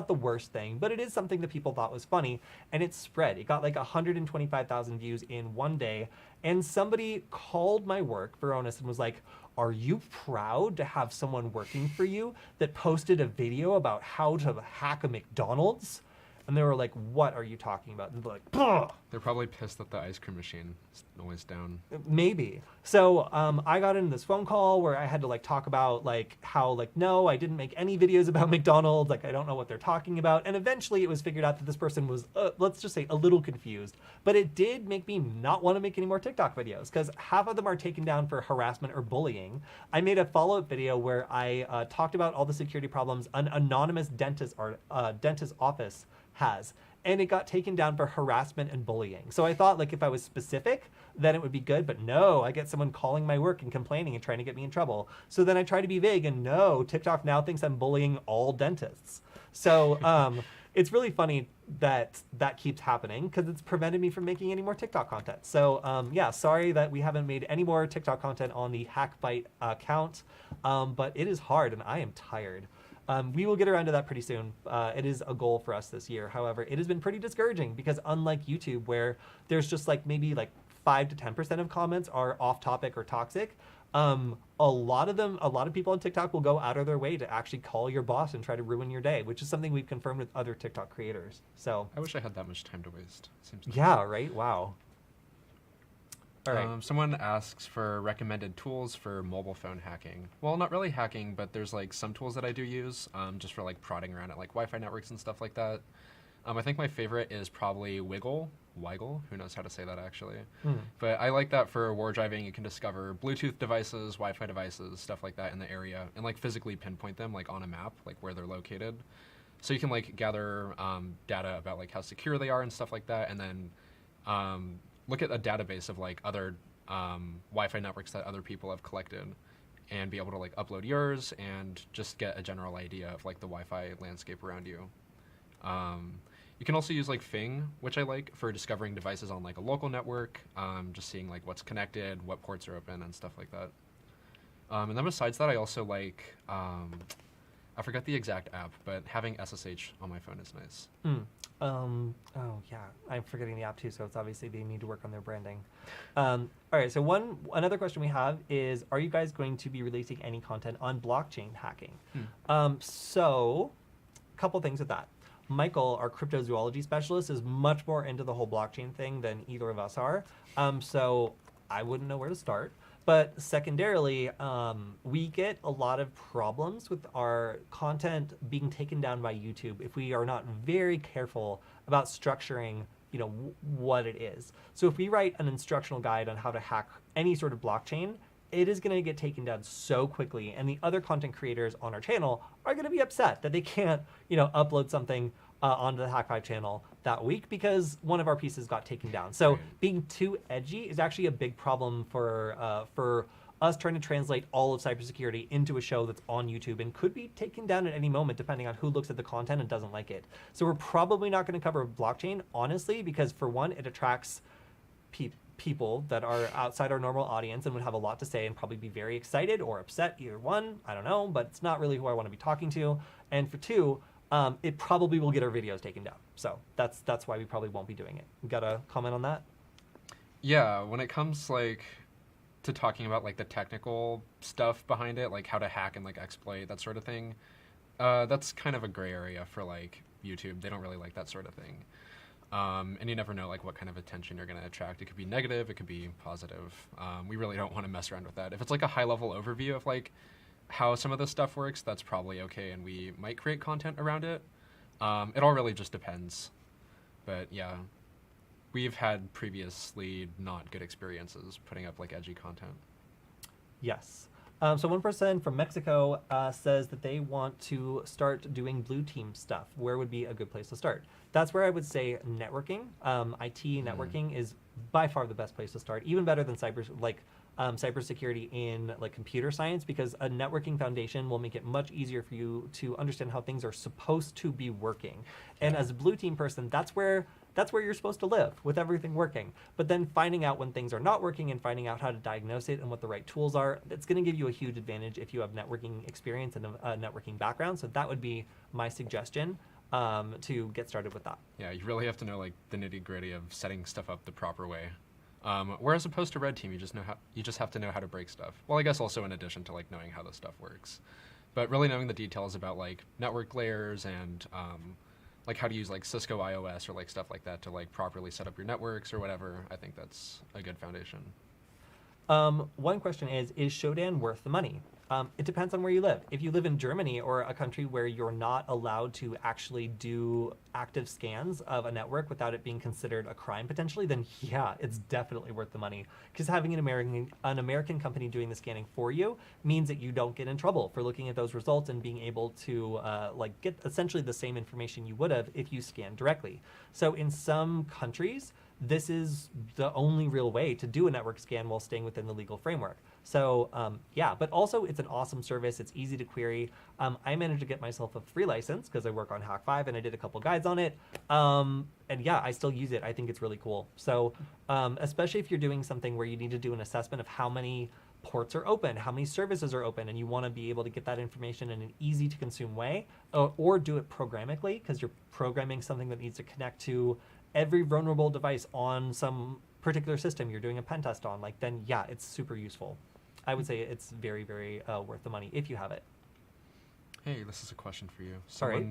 the worst thing, but it is something that people thought was funny, and it spread. It got like 125,000 views in one day, and somebody called my work, Veronis, and was like, are you proud to have someone working for you that posted a video about how to hack a McDonald's? And they were like, what are you talking about? And they're like, "Ugh." They're probably pissed that the ice cream machine is always down. Maybe. So I got in this phone call where I had to like talk about like how like, no, I didn't make any videos about McDonald's. Like, I don't know what they're talking about. And eventually it was figured out that this person was, let's just say, a little confused. But it did make me not want to make any more TikTok videos because half of them are taken down for harassment or bullying. I made a follow-up video where I talked about all the security problems an anonymous dentist office has, and it got taken down for harassment and bullying. So I thought like if I was specific, then it would be good, but no, I get someone calling my work and complaining and trying to get me in trouble. So then I try to be vague, and no, TikTok now thinks I'm bullying all dentists. So it's really funny that that keeps happening because it's prevented me from making any more TikTok content. So yeah, sorry that we haven't made any more TikTok content on the Hackbite account, but it is hard and I am tired. We will get around to that pretty soon. It is a goal for us this year. However, it has been pretty discouraging because unlike YouTube, where there's just like maybe like 5 to 10% of comments are off topic or toxic, a lot of people on TikTok will go out of their way to actually call your boss and try to ruin your day, which is something we've confirmed with other TikTok creators. So I wish I had that much time to waste. Seems nice. Yeah, right? Wow. All right. Someone asks for recommended tools for mobile phone hacking. Well, not really hacking, but there's like some tools that I do use just for like prodding around at like Wi-Fi networks and stuff like that. I think my favorite is probably Wiggle, who knows how to say that actually. But I like that for war driving. You can discover Bluetooth devices, Wi-Fi devices, stuff like that in the area, and like physically pinpoint them like on a map, like where they're located. So you can like gather data about like how secure they are and stuff like that, and then look at a database of like other Wi-Fi networks that other people have collected and be able to like upload yours and just get a general idea of like the Wi-Fi landscape around you. You can also use like Fing, which I like for discovering devices on like a local network, just seeing like what's connected, what ports are open and stuff like that. And then besides that, I also like, I forgot the exact app, but having SSH on my phone is nice. Oh yeah, I'm forgetting the app too, so it's obviously they need to work on their branding. All right, so another question we have is, are you guys going to be releasing any content on blockchain hacking? So a couple things with that. Michael, our cryptozoology specialist, is much more into the whole blockchain thing than either of us are. So I wouldn't know where to start. But secondarily, we get a lot of problems with our content being taken down by YouTube if we are not very careful about structuring, what it is. So if we write an instructional guide on how to hack any sort of blockchain, it is going to get taken down so quickly, and the other content creators on our channel are going to be upset that they can't, upload something onto the Hack5 channel that week because one of our pieces got taken down. So being too edgy is actually a big problem for us trying to translate all of cybersecurity into a show that's on YouTube and could be taken down at any moment depending on who looks at the content and doesn't like it. So we're probably not going to cover blockchain, honestly, because for one, it attracts people that are outside our normal audience and would have a lot to say and probably be very excited or upset, either one, I don't know, but it's not really who I want to be talking to. And for two, it probably will get our videos taken down. So that's why we probably won't be doing it. You got a comment on that? Yeah, when it comes like to talking about like the technical stuff behind it, like how to hack and like exploit, that sort of thing, that's kind of a gray area for like YouTube. They don't really like that sort of thing. And you never know like what kind of attention you're going to attract. It could be negative, it could be positive. We really don't want to mess around with that. If it's like a high level overview of like how some of this stuff works, that's probably okay, and we might create content around it. It all really just depends. But yeah, we've had previously not good experiences putting up like edgy content. Yes. So one person from Mexico says that they want to start doing blue team stuff. Where would be a good place to start? That's where I would say networking. IT networking is by far the best place to start, even better than cybersecurity in like computer science, because a networking foundation will make it much easier for you to understand how things are supposed to be working. And as a blue team person, that's where you're supposed to live, with everything working. But then finding out when things are not working and finding out how to diagnose it and what the right tools are, that's going to give you a huge advantage if you have networking experience and a networking background. So that would be my suggestion to get started with that. Yeah, you really have to know like the nitty gritty of setting stuff up the proper way. Whereas opposed to red team, you just have to know how to break stuff. Well, I guess also in addition to like knowing how this stuff works, but really knowing the details about like network layers and like how to use like Cisco iOS or like stuff like that to like properly set up your networks or whatever. I think that's a good foundation. One question is Shodan worth the money? It depends on where you live. If you live in Germany or a country where you're not allowed to actually do active scans of a network without it being considered a crime potentially, then yeah, it's definitely worth the money. Because having an American company doing the scanning for you means that you don't get in trouble for looking at those results and being able to like get essentially the same information you would have if you scanned directly. So in some countries, this is the only real way to do a network scan while staying within the legal framework. So yeah, but also it's an awesome service. It's easy to query. I managed to get myself a free license because I work on Hack5 and I did a couple guides on it. And yeah, I still use it. I think it's really cool. So especially if you're doing something where you need to do an assessment of how many ports are open, how many services are open, and you want to be able to get that information in an easy to consume way, or do it programmatically because you're programming something that needs to connect to every vulnerable device on some particular system you're doing a pen test on, like then yeah, it's super useful. I would say it's very, very worth the money if you have it. Hey, this is a question for you. Sorry.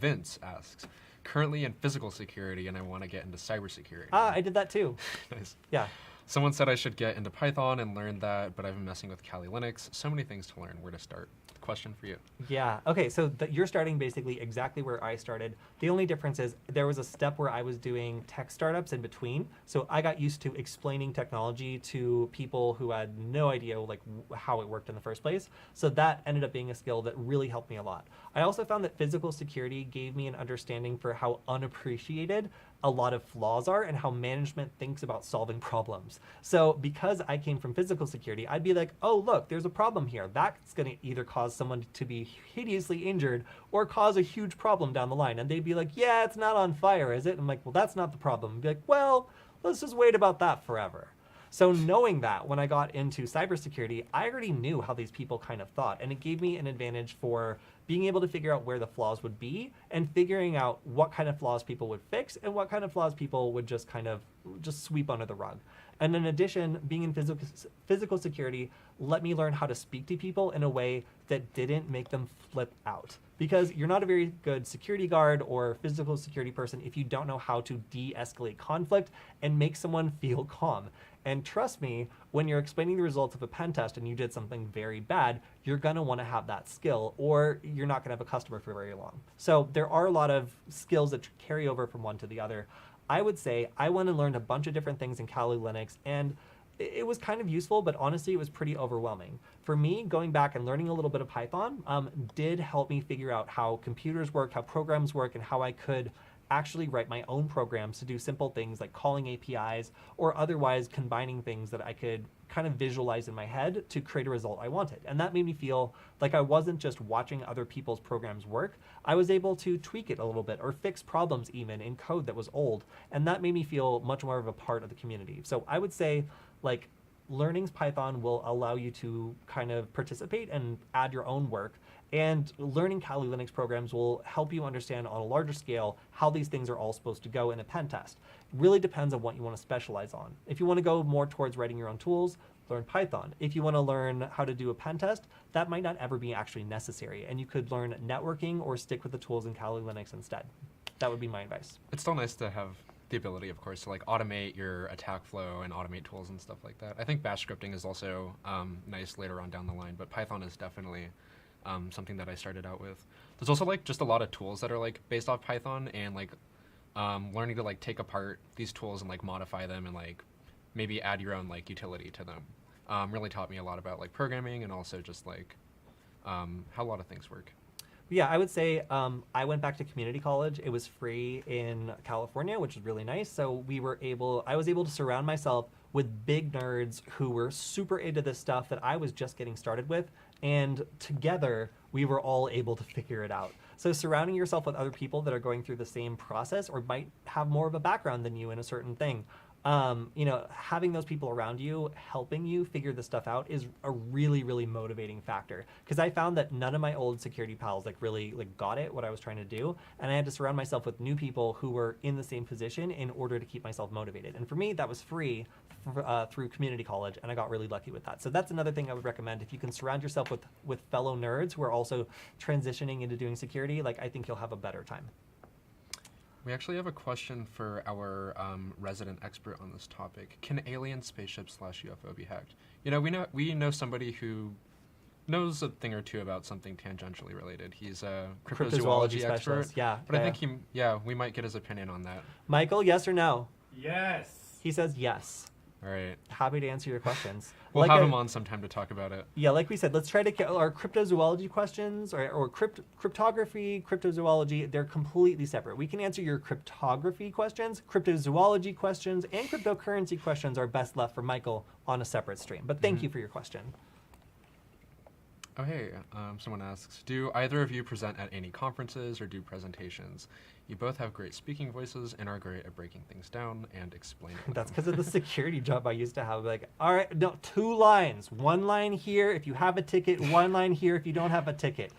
Vince asks, currently in physical security and I want to get into cybersecurity. I did that too. Nice. Yeah. Someone said I should get into Python and learn that, but I've been messing with Kali Linux. So many things to learn. Where to start? Question for you. Yeah. Okay. So you're starting basically exactly where I started. The only difference is there was a step where I was doing tech startups in between. So I got used to explaining technology to people who had no idea like how it worked in the first place. So that ended up being a skill that really helped me a lot. I also found that physical security gave me an understanding for how unappreciated a lot of flaws are and how management thinks about solving problems. So because I came from physical security, I'd be like, oh, look, there's a problem here. That's going to either cause someone to be hideously injured or cause a huge problem down the line. And they'd be like, yeah, it's not on fire, is it? And I'm like, well, that's not the problem. I'd be like, well, let's just wait about that forever. So knowing that when I got into cybersecurity, I already knew how these people kind of thought, and it gave me an advantage for being able to figure out where the flaws would be and figuring out what kind of flaws people would fix and what kind of flaws people would just kind of just sweep under the rug. And in addition, being in physical security let me learn how to speak to people in a way that didn't make them flip out. Because you're not a very good security guard or physical security person if you don't know how to de-escalate conflict and make someone feel calm. And trust me, when you're explaining the results of a pen test and you did something very bad, you're going to want to have that skill or you're not going to have a customer for very long. So there are a lot of skills that carry over from one to the other. I would say I went and learned a bunch of different things in Kali Linux, and it was kind of useful, but honestly, it was pretty overwhelming. For me, going back and learning a little bit of Python did help me figure out how computers work, how programs work, and how I could actually write my own programs to do simple things like calling APIs or otherwise combining things that I could kind of visualize in my head to create a result I wanted. And that made me feel like I wasn't just watching other people's programs work. I was able to tweak it a little bit or fix problems even in code that was old. And that made me feel much more of a part of the community. So I would say like learning Python will allow you to kind of participate and add your own work. And learning Kali Linux programs will help you understand on a larger scale how these things are all supposed to go in a pen test. It really depends on what you want to specialize on. If you want to go more towards writing your own tools, learn Python. If you want to learn how to do a pen test, that might not ever be actually necessary. And you could learn networking or stick with the tools in Kali Linux instead. That would be my advice. It's still nice to have the ability, of course, to like automate your attack flow and automate tools and stuff like that. I think bash scripting is also nice later on down the line, but Python is definitely something that I started out with. There's also like just a lot of tools that are like based off Python, and like learning to like take apart these tools and like modify them and like maybe add your own like utility to them really taught me a lot about like programming and also just like how a lot of things work. Yeah, I would say I went back to community college. It was free in California, which is really nice. So I was able to surround myself with big nerds who were super into this stuff that I was just getting started with. And together, we were all able to figure it out. So surrounding yourself with other people that are going through the same process or might have more of a background than you in a certain thing, having those people around you helping you figure this stuff out is a really, really motivating factor. Because I found that none of my old security pals really got it, what I was trying to do, and I had to surround myself with new people who were in the same position in order to keep myself motivated. And for me, that was free through community college, and I got really lucky with that. So that's another thing I would recommend. If you can surround yourself with fellow nerds who are also transitioning into doing security, I think you'll have a better time. We actually have a question for our resident expert on this topic. Can alien spaceships / UFO be hacked? We know somebody who knows a thing or two about something tangentially related. He's a cryptozoology expert. Yeah. But I think we might get his opinion on that. Michael, yes or no? Yes. He says yes. All right. Happy to answer your questions. We'll have him on sometime to talk about it. Yeah, like we said, let's try to get our cryptozoology questions or cryptography, cryptozoology. They're completely separate. We can answer your cryptography questions, cryptozoology questions, and cryptocurrency questions are best left for Michael on a separate stream. But thank you for your question. Oh, hey, someone asks, do either of you present at any conferences or do presentations? You both have great speaking voices and are great at breaking things down and explaining them. That's because of the security job I used to have. All right, no, 2 lines. 1 line here if you have a ticket, 1 line here if you don't have a ticket.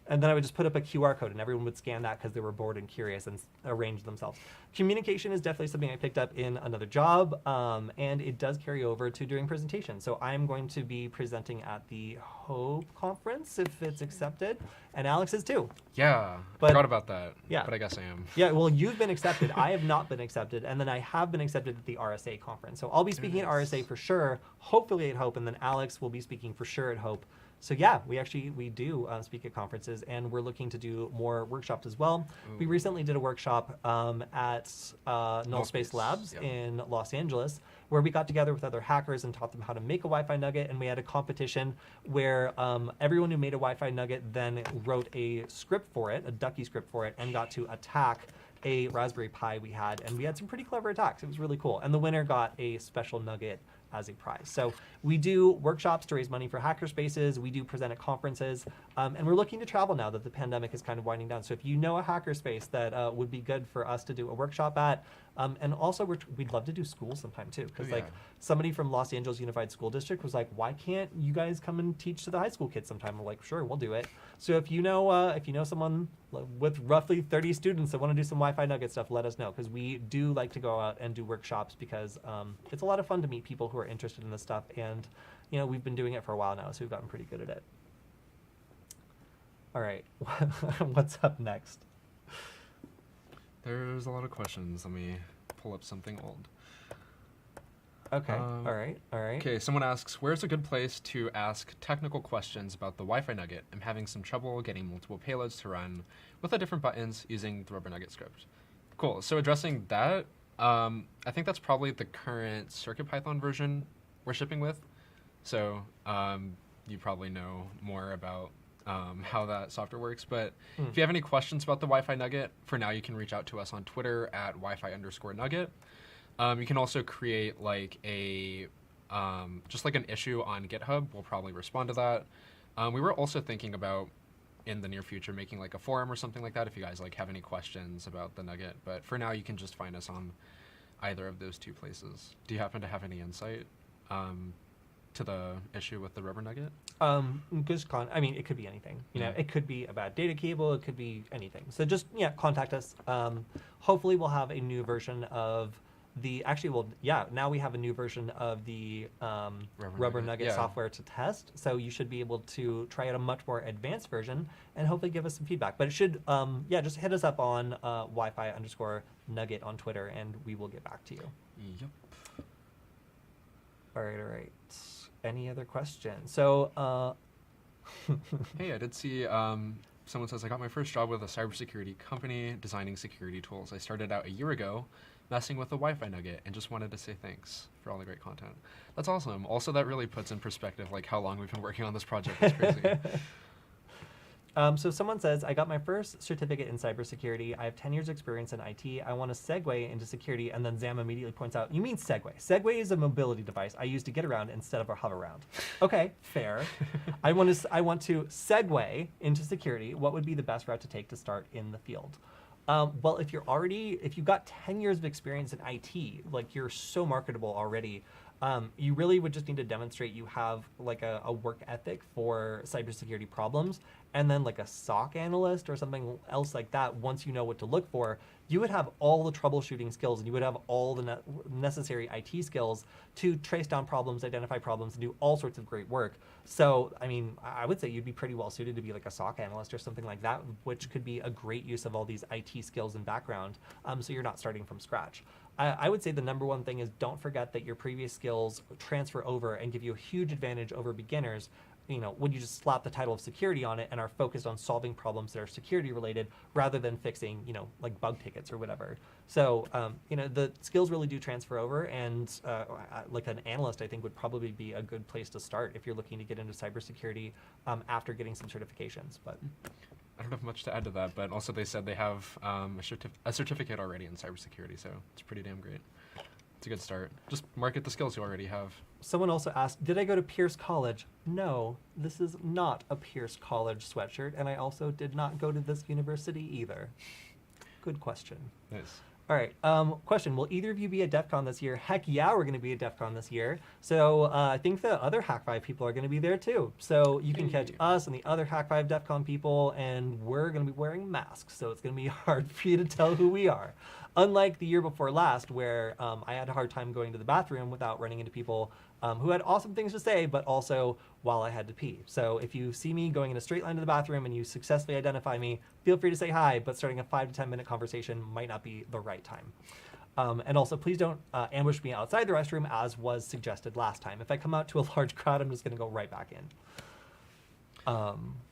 And then I would just put up a QR code and everyone would scan that because they were bored and curious and arrange themselves. Communication is definitely something I picked up in another job, and it does carry over to doing presentations. So I'm going to be presenting at the Hope conference if it's accepted, and Alex is too. Yeah, I forgot about that. Yeah. But I guess I am. Yeah, well, you've been accepted. I have not been accepted, and then I have been accepted at the RSA conference. So I'll be speaking at RSA for sure, hopefully at Hope, and then Alex will be speaking for sure at Hope. So yeah, we do speak at conferences, and we're looking to do more workshops as well. Ooh. We recently did a workshop at Null Space Labs in Los Angeles, where we got together with other hackers and taught them how to make a Wi-Fi nugget, and we had a competition where everyone who made a Wi-Fi nugget then wrote a script for it, a ducky script for it, and got to attack a Raspberry Pi we had, and we had some pretty clever attacks. It was really cool, and the winner got a special nugget as a prize. So we do workshops to raise money for hackerspaces. We do present at conferences, and we're looking to travel now that the pandemic is kind of winding down. So if you know a hackerspace that would be good for us to do a workshop at, and also we'd love to do schools sometime too, because somebody from Los Angeles Unified School District was like, why can't you guys come and teach to the high school kids sometime? We're like, sure, we'll do it. So if you know someone with roughly 30 students that want to do some Wi-Fi nugget stuff, let us know, because we do like to go out and do workshops because it's a lot of fun to meet people who are interested in this stuff, and we've been doing it for a while now, so we've gotten pretty good at it. All right, what's up next? There's a lot of questions. Let me pull up something old. Okay, all right. Okay, someone asks, where's a good place to ask technical questions about the Wi-Fi nugget? I'm having some trouble getting multiple payloads to run with the different buttons using the Rubber Nugget script. Cool, so addressing that, I think that's probably the current CircuitPython version we're shipping with. So you probably know more about how that software works. But if you have any questions about the Wi-Fi nugget, for now you can reach out to us on Twitter at Wi-Fi_nugget. You can also create just an issue on GitHub. We'll probably respond to that. We were also thinking about in the near future making a forum or something like that if you guys have any questions about the nugget. But for now you can just find us on either of those 2 places. Do you happen to have any insight to the issue with the Rubber Nugget? It could be anything. It could be a bad data cable. It could be anything. So just contact us. Hopefully we'll have a new version of now we have a new version of the Rubber Nugget software to test. So you should be able to try out a much more advanced version and hopefully give us some feedback. But it should, just hit us up on Wi-Fi_nugget on Twitter, and we will get back to you. Yep. All right. Any other questions? So, hey, I did see someone says, I got my first job with a cybersecurity company designing security tools. I started out a year ago, messing with the Wi-Fi nugget and just wanted to say thanks for all the great content. That's awesome. Also, that really puts in perspective like how long we've been working on this project. It's crazy. So someone says, I got my first certificate in cybersecurity. I have 10 years experience in IT. I want to segue into security. And then Zam immediately points out, you mean Segway. Segway is a mobility device I use to get around instead of a hover around. Okay, fair. I want to segue into security. What would be the best route to take to start in the field? Well, if you've got 10 years of experience in IT, like you're so marketable already, you really would just need to demonstrate you have like a work ethic for cybersecurity problems, and then like a SOC analyst or something else like that. Once you know what to look for, you would have all the troubleshooting skills, and you would have all the necessary IT skills to trace down problems, identify problems, and do all sorts of great work. So, I mean, I would say you'd be pretty well suited to be like a SOC analyst or something like that, which could be a great use of all these IT skills and background, so you're not starting from scratch. I would say the number one thing is don't forget that your previous skills transfer over and give you a huge advantage over beginners. You know, when you just slap the title of security on it and are focused on solving problems that are security related rather than fixing, you know, like bug tickets or whatever. So, you know, the skills really do transfer over, and like an analyst, I think, would probably be a good place to start if you're looking to get into cybersecurity after getting some certifications. But I don't have much to add to that, but also they said they have a certificate already in cybersecurity, so it's pretty damn great. It's a good start. Just market the skills you already have. Someone also asked, did I go to Pierce College? No, this is not a Pierce College sweatshirt, and I also did not go to this university either. Good question. Nice. All right, question, will either of you be at DEF CON this year? Heck yeah, we're going to be at DEF CON this year. So I think the other Hack5 people are going to be there too. So you can catch us and the other Hack5 DEF CON people, and we're going to be wearing masks, so it's going to be hard for you to tell who we are. Unlike the year before last, where I had a hard time going to the bathroom without running into people who had awesome things to say, but also while I had to pee. So if you see me going in a straight line to the bathroom and you successfully identify me, feel free to say hi, but starting a 5 to 10 minute conversation might not be the right time. And also, please don't ambush me outside the restroom, as was suggested last time. If I come out to a large crowd, I'm just going to go right back in.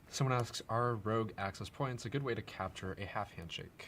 Someone asks, are rogue access points a good way to capture a half handshake?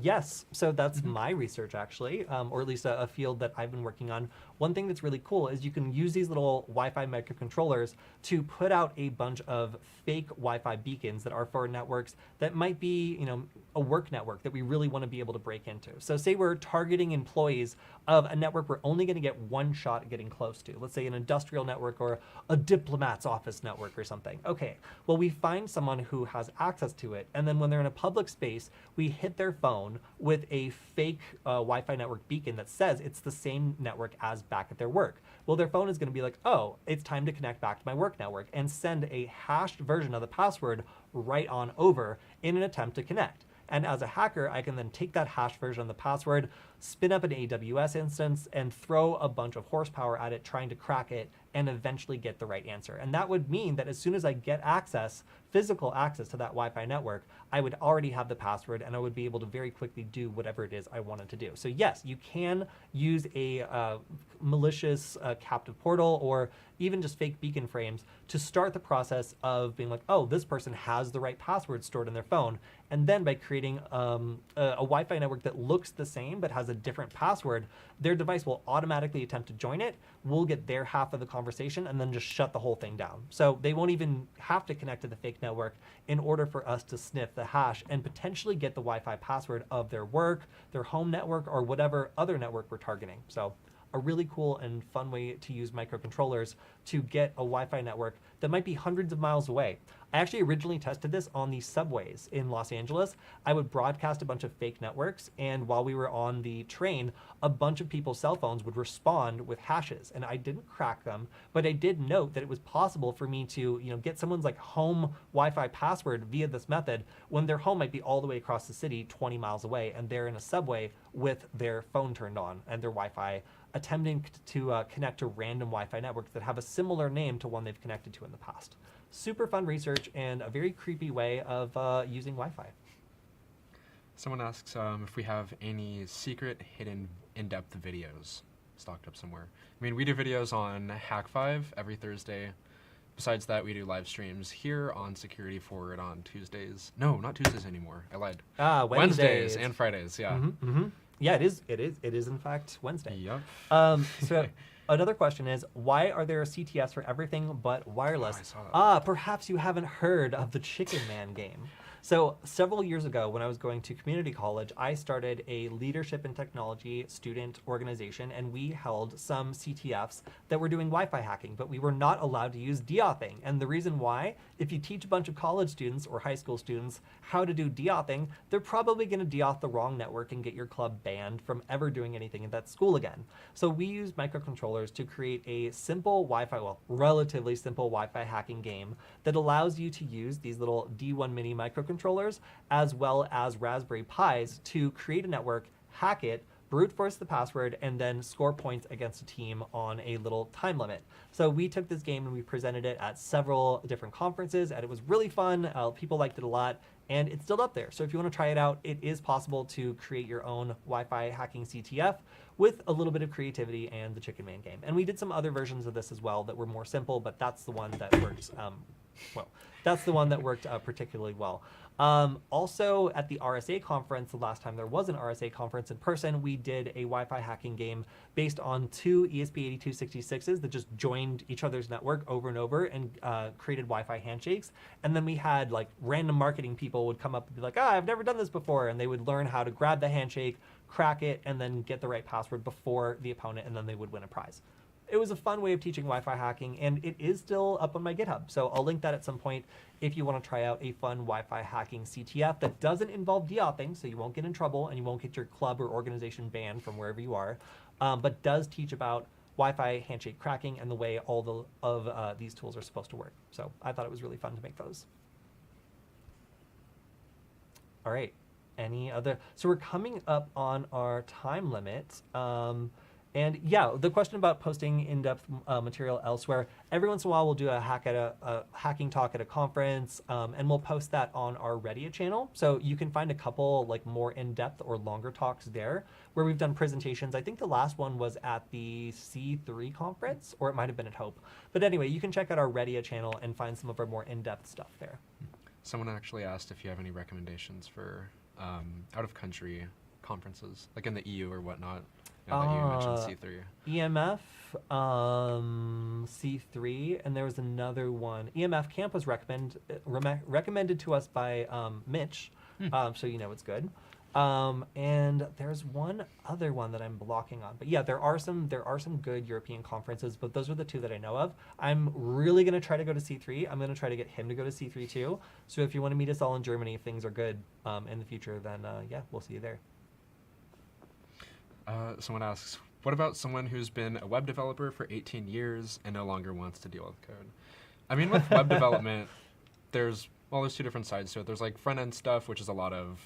Yes, so that's my research actually, or at least a field that I've been working on. One thing that's really cool is you can use these little Wi-Fi microcontrollers to put out a bunch of fake Wi-Fi beacons that are for networks that might be, you know, a work network that we really want to be able to break into. So say we're targeting employees of a network we're only going to get one shot at getting close to. Let's say an industrial network or a diplomat's office network or something. Okay, well, we find someone who has access to it, and then when they're in a public space, we hit their phone with a fake Wi-Fi network beacon that says it's the same network as back at their work. Well, their phone is going to be like, oh, it's time to connect back to my work network, and send a hashed version of the password right on over in an attempt to connect. And as a hacker, I can then take that hashed version of the password, spin up an AWS instance, and throw a bunch of horsepower at it trying to crack it and eventually get the right answer. And that would mean that as soon as I get access, physical access to that Wi-Fi network, I would already have the password, and I would be able to very quickly do whatever it is I wanted to do. So yes, you can use a malicious captive portal or even just fake beacon frames to start the process of being like, oh, this person has the right password stored in their phone. And then by creating a Wi-Fi network that looks the same but has a different password, their device will automatically attempt to join it. We'll get their half of the conversation and then just shut the whole thing down. So they won't even have to connect to the fake network in order for us to sniff the hash and potentially get the Wi-Fi password of their work, their home network, or whatever other network we're targeting. So a really cool and fun way to use microcontrollers to get a Wi-Fi network that might be hundreds of miles away. I actually originally tested this on the subways in Los Angeles. I would broadcast a bunch of fake networks, and while we were on the train, a bunch of people's cell phones would respond with hashes, and I didn't crack them, but I did note that it was possible for me to, you know, get someone's like home Wi-Fi password via this method when their home might be all the way across the city, 20 miles away, and they're in a subway with their phone turned on and their Wi-Fi attempting to connect to random Wi-Fi networks that have a similar name to one they've connected to in the past. Super fun research and a very creepy way of using Wi-Fi. Someone asks if we have any secret, hidden, in-depth videos stocked up somewhere. I mean, we do videos on Hack5 every Thursday. Besides that, we do live streams here on Security Forward on Tuesdays. No, not Tuesdays anymore. I lied. Wednesdays and Fridays, yeah. Yeah, it is. It is in fact Wednesday. Yep. So another question is, why are there CTFs for everything but wireless? Oh, I saw that. Perhaps you haven't heard of the Chicken Man game. So several years ago, when I was going to community college, I started a leadership and technology student organization, and we held some CTFs that were doing Wi-Fi hacking, but we were not allowed to use deauthing. And the reason why, if you teach a bunch of college students or high school students how to do deauthing, they're probably going to deauth the wrong network and get your club banned from ever doing anything in that school again. So we used microcontrollers to create a simple Wi-Fi, well, relatively simple Wi-Fi hacking game that allows you to use these little D1 mini microcontrollers as well as Raspberry Pis to create a network, hack it, brute force the password, and then score points against a team on a little time limit. So we took this game and we presented it at several different conferences, and it was really fun. People liked it a lot, and it's still up there. So if you want to try it out, it is possible to create your own Wi-Fi hacking CTF with a little bit of creativity and the Chicken Man game. And we did some other versions of this as well that were more simple, but that's the one that worked. That's the one that worked particularly well. Also, at the RSA conference, the last time there was an RSA conference in person, we did a Wi-Fi hacking game based on two ESP8266s that just joined each other's network over and over and created Wi-Fi handshakes. And then we had like random marketing people would come up and be like, I've never done this before. And they would learn how to grab the handshake, crack it, and then get the right password before the opponent, and then they would win a prize. It was a fun way of teaching Wi-Fi hacking, and it is still up on my GitHub. So I'll link that at some point if you want to try out a fun Wi-Fi hacking CTF that doesn't involve deauthing, so you won't get in trouble and you won't get your club or organization banned from wherever you are, but does teach about Wi-Fi handshake cracking and the way all of these tools are supposed to work. So I thought it was really fun to make those. All right. Any other? So we're coming up on our time limit. And yeah, the question about posting in-depth material elsewhere, every once in a while we'll do a hacking talk at a conference, and we'll post that on our Reddit channel. So you can find a couple like more in-depth or longer talks there where we've done presentations. I think the last one was at the C3 conference, or it might have been at Hope. But anyway, you can check out our Reddit channel and find some of our more in-depth stuff there. Someone actually asked if you have any recommendations for out-of-country conferences, like in the EU or whatnot. Now that you mentioned C3. EMF, C3, and there was another one. EMF Camp was recommended to us by Mitch, so you know it's good. And there's one other one that I'm blocking on. But yeah, there are some good European conferences, but those are the two that I know of. I'm really going to try to go to C3. I'm going to try to get him to go to C3 too. So if you want to meet us all in Germany, if things are good in the future, then yeah, we'll see you there. Someone asks, what about someone who's been a web developer for 18 years and no longer wants to deal with code? I mean, with web development, there's two different sides to it. There's like front-end stuff, which is a lot of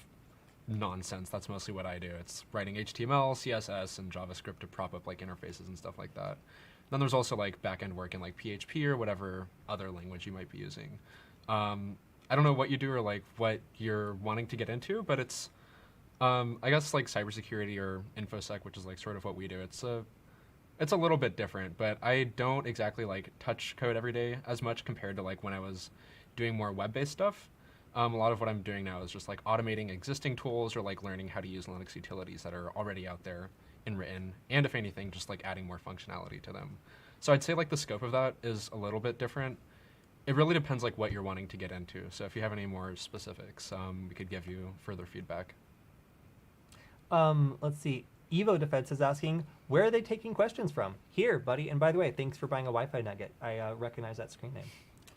nonsense. That's mostly what I do. It's writing HTML, CSS, and JavaScript to prop up like interfaces and stuff like that. Then there's also like back-end work in like PHP or whatever other language you might be using. I don't know what you do or like what you're wanting to get into, but it's I guess like cybersecurity or InfoSec, which is like sort of what we do. It's a little bit different, but I don't exactly like touch code every day as much compared to like when I was doing more web-based stuff. A lot of what I'm doing now is just like automating existing tools or like learning how to use Linux utilities that are already out there and written, and if anything, just like adding more functionality to them. So I'd say like the scope of that is a little bit different. It really depends like what you're wanting to get into. So if you have any more specifics, we could give you further feedback. Let's see. Evo Defense is asking, where are they taking questions from? Here, buddy. And by the way, thanks for buying a Wi-Fi nugget. I recognize that screen name.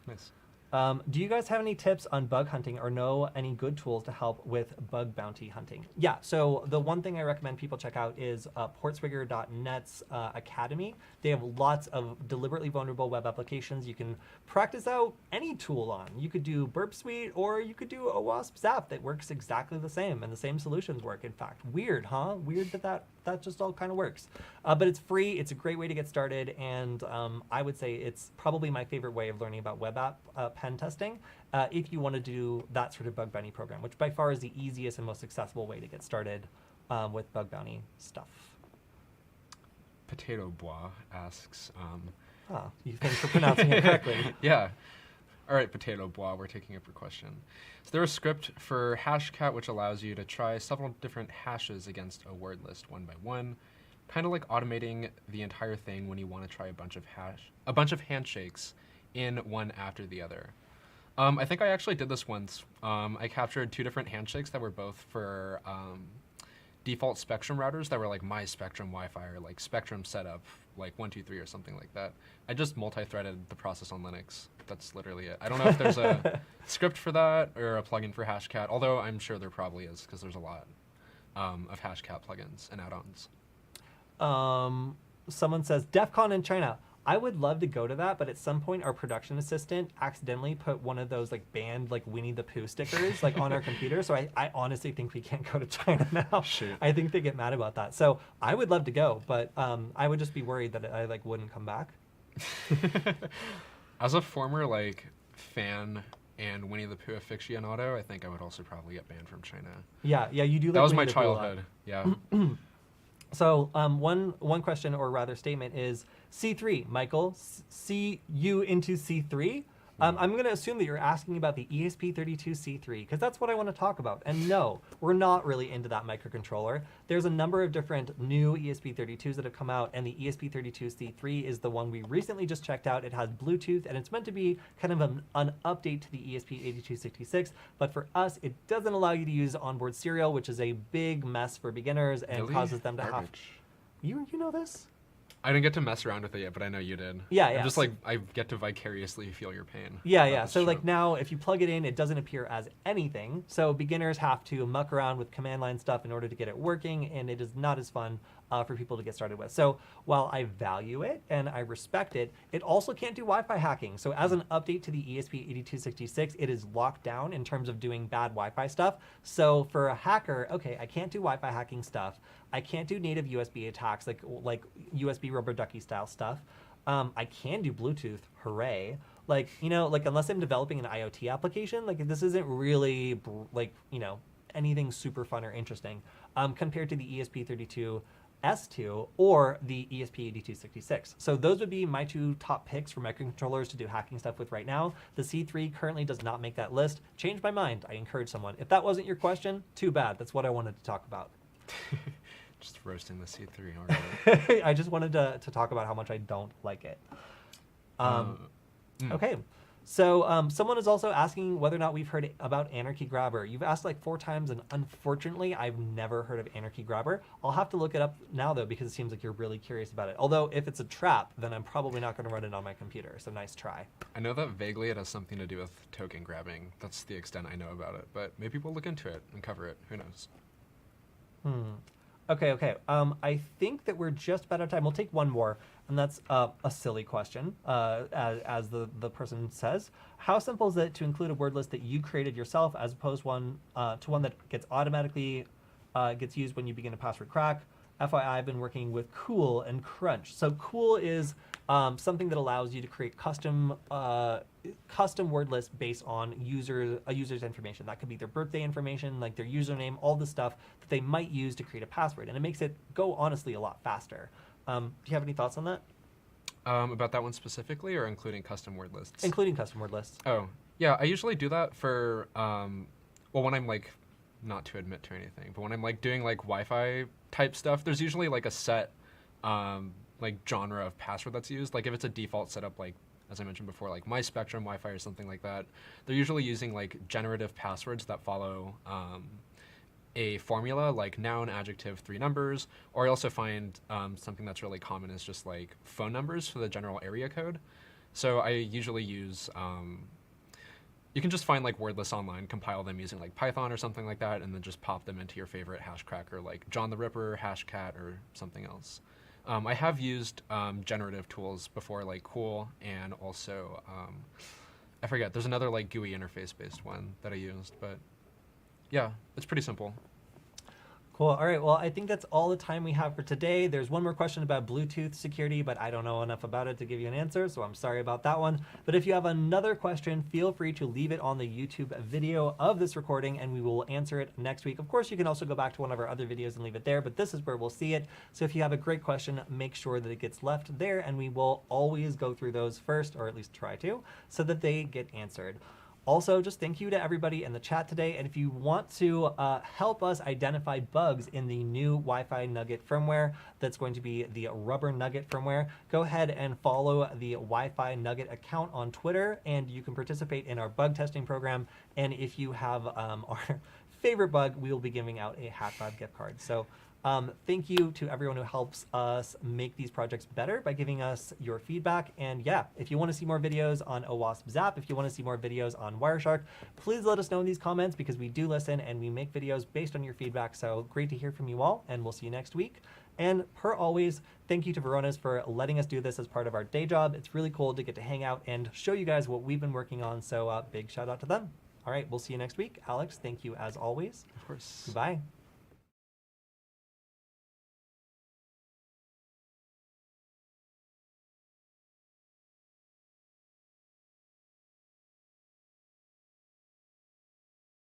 Nice. Do you guys have any tips on bug hunting or know any good tools to help with bug bounty hunting? Yeah, so the one thing I recommend people check out is portswigger.net's Academy. They have lots of deliberately vulnerable web applications you can practice out any tool on. You could do Burp Suite or you could do a WASP Zap that works exactly the same, and the same solutions work, in fact. Weird, huh? Weird that just all kind of works. But it's free. It's a great way to get started, and I would say it's probably my favorite way of learning about web app pen testing if you want to do that sort of bug bounty program, which by far is the easiest and most accessible way to get started with bug bounty stuff. Potato Bois asks... you thanks for pronouncing it correctly. Yeah. All right, Potato Bois, we're taking up your question. So there's a script for Hashcat which allows you to try several different hashes against a word list one by one, kind of like automating the entire thing when you want to try a bunch of handshakes in one after the other. I think I actually did this once. I captured 2 different handshakes that were both for default Spectrum routers that were like my Spectrum Wi-Fi or like Spectrum setup, like 123 or something like that. I just multi-threaded the process on Linux. That's literally it. I don't know if there's a script for that or a plugin for Hashcat, although I'm sure there probably is because there's a lot of Hashcat plugins and add-ons. Someone says DEF CON in China. I would love to go to that, but at some point our production assistant accidentally put one of those like banned like Winnie the Pooh stickers like on our computer. So I honestly think we can't go to China now. Shoot. I think they get mad about that. So I would love to go, but I would just be worried that I like wouldn't come back. As a former like fan and Winnie the Pooh aficionado, I think I would also probably get banned from China. Yeah, you do. That Like was Winnie my the Pooh a lot. childhood. Yeah. So one question, or rather statement, is C3. Michael, see you into C3? I'm going to assume that you're asking about the ESP32C3, because that's what I want to talk about. And no, we're not really into that microcontroller. There's a number of different new ESP32s that have come out, and the ESP32C3 is the one we recently just checked out. It has Bluetooth, and it's meant to be kind of an update to the ESP8266. But for us, it doesn't allow you to use onboard serial, which is a big mess for beginners and Really? causes them to have... Garbage. You know this? I didn't get to mess around with it yet, but I know you did. Yeah. I'm just like, I get to vicariously feel your pain. Yeah. That's So true. like now, if you plug it in, it doesn't appear as anything. So beginners have to muck around with command line stuff in order to get it working, and it is not as fun for people to get started with. So while I value it and I respect it, it also can't do Wi-Fi hacking. So as an update to the ESP8266, it is locked down in terms of doing bad Wi-Fi stuff. So for a hacker, okay, I can't do Wi-Fi hacking stuff. I can't do native USB attacks like USB rubber ducky style stuff. I can do Bluetooth, hooray. Like, like unless I'm developing an IoT application, like this isn't really anything super fun or interesting compared to the ESP32 S2 or the ESP8266. So those would be my 2 top picks for microcontrollers to do hacking stuff with right now. The C3 currently does not make that list. Changed my mind. I encourage someone. If that wasn't your question, too bad. That's what I wanted to talk about. Just roasting the C3 already. I just wanted to talk about how much I don't like it. Okay. So someone is also asking whether or not we've heard about Anarchy Grabber. You've asked like 4 times, and unfortunately, I've never heard of Anarchy Grabber. I'll have to look it up now, though, because it seems like you're really curious about it. Although, if it's a trap, then I'm probably not going to run it on my computer, so nice try. I know that vaguely it has something to do with token grabbing. That's the extent I know about it, but maybe we'll look into it and cover it. Who knows? Okay. I think that we're just about out of time. We'll take one more, and that's a silly question, as the person says. How simple is it to include a word list that you created yourself as opposed to one that gets automatically gets used when you begin a password crack? FYI, I've been working with Cool and Crunch. So Cool is something that allows you to create custom word lists based on a user's information. That could be their birthday information, like their username, all the stuff that they might use to create a password. And it makes it go, honestly, a lot faster. Do you have any thoughts on that? About that one specifically, or including custom word lists? Including custom word lists. Oh, yeah. I usually do that for, when I'm like, not to admit to anything, but when I'm like doing like Wi-Fi type stuff, there's usually like a set like genre of password that's used. Like if it's a default setup, like as I mentioned before, like my Spectrum Wi-Fi or something like that, they're usually using like generative passwords that follow a formula, like noun, adjective, 3 numbers. Or I also find something that's really common is just like phone numbers for the general area code. So I usually use you can just find like word lists online, compile them using like Python or something like that, and then just pop them into your favorite hash cracker like John the Ripper, Hashcat, or something else. I have used generative tools before, like Cool, and also I forget. There's another like GUI interface based one that I used, but yeah, it's pretty simple. Cool. All right. Well, I think that's all the time we have for today. There's one more question about Bluetooth security, but I don't know enough about it to give you an answer, so I'm sorry about that one. But if you have another question, feel free to leave it on the YouTube video of this recording, and we will answer it next week. Of course, you can also go back to one of our other videos and leave it there, but this is where we'll see it. So if you have a great question, make sure that it gets left there, and we will always go through those first, or at least try to, so that they get answered. Also, just thank you to everybody in the chat today. And if you want to help us identify bugs in the new Wi-Fi Nugget firmware, that's going to be the Rubber Nugget firmware, go ahead and follow the Wi-Fi Nugget account on Twitter, and you can participate in our bug testing program. And if you have our favorite bug, we will be giving out a Hat5 gift card. So thank you to everyone who helps us make these projects better by giving us your feedback. And yeah, if you want to see more videos on OWASP Zap, if you want to see more videos on Wireshark, please let us know in these comments, because we do listen and we make videos based on your feedback. So great to hear from you all, and we'll see you next week. And per always, thank you to Varonis for letting us do this as part of our day job. It's really cool to get to hang out and show you guys what we've been working on. So big shout out to them. All right, we'll see you next week. Alex, thank you as always. Of course. Goodbye.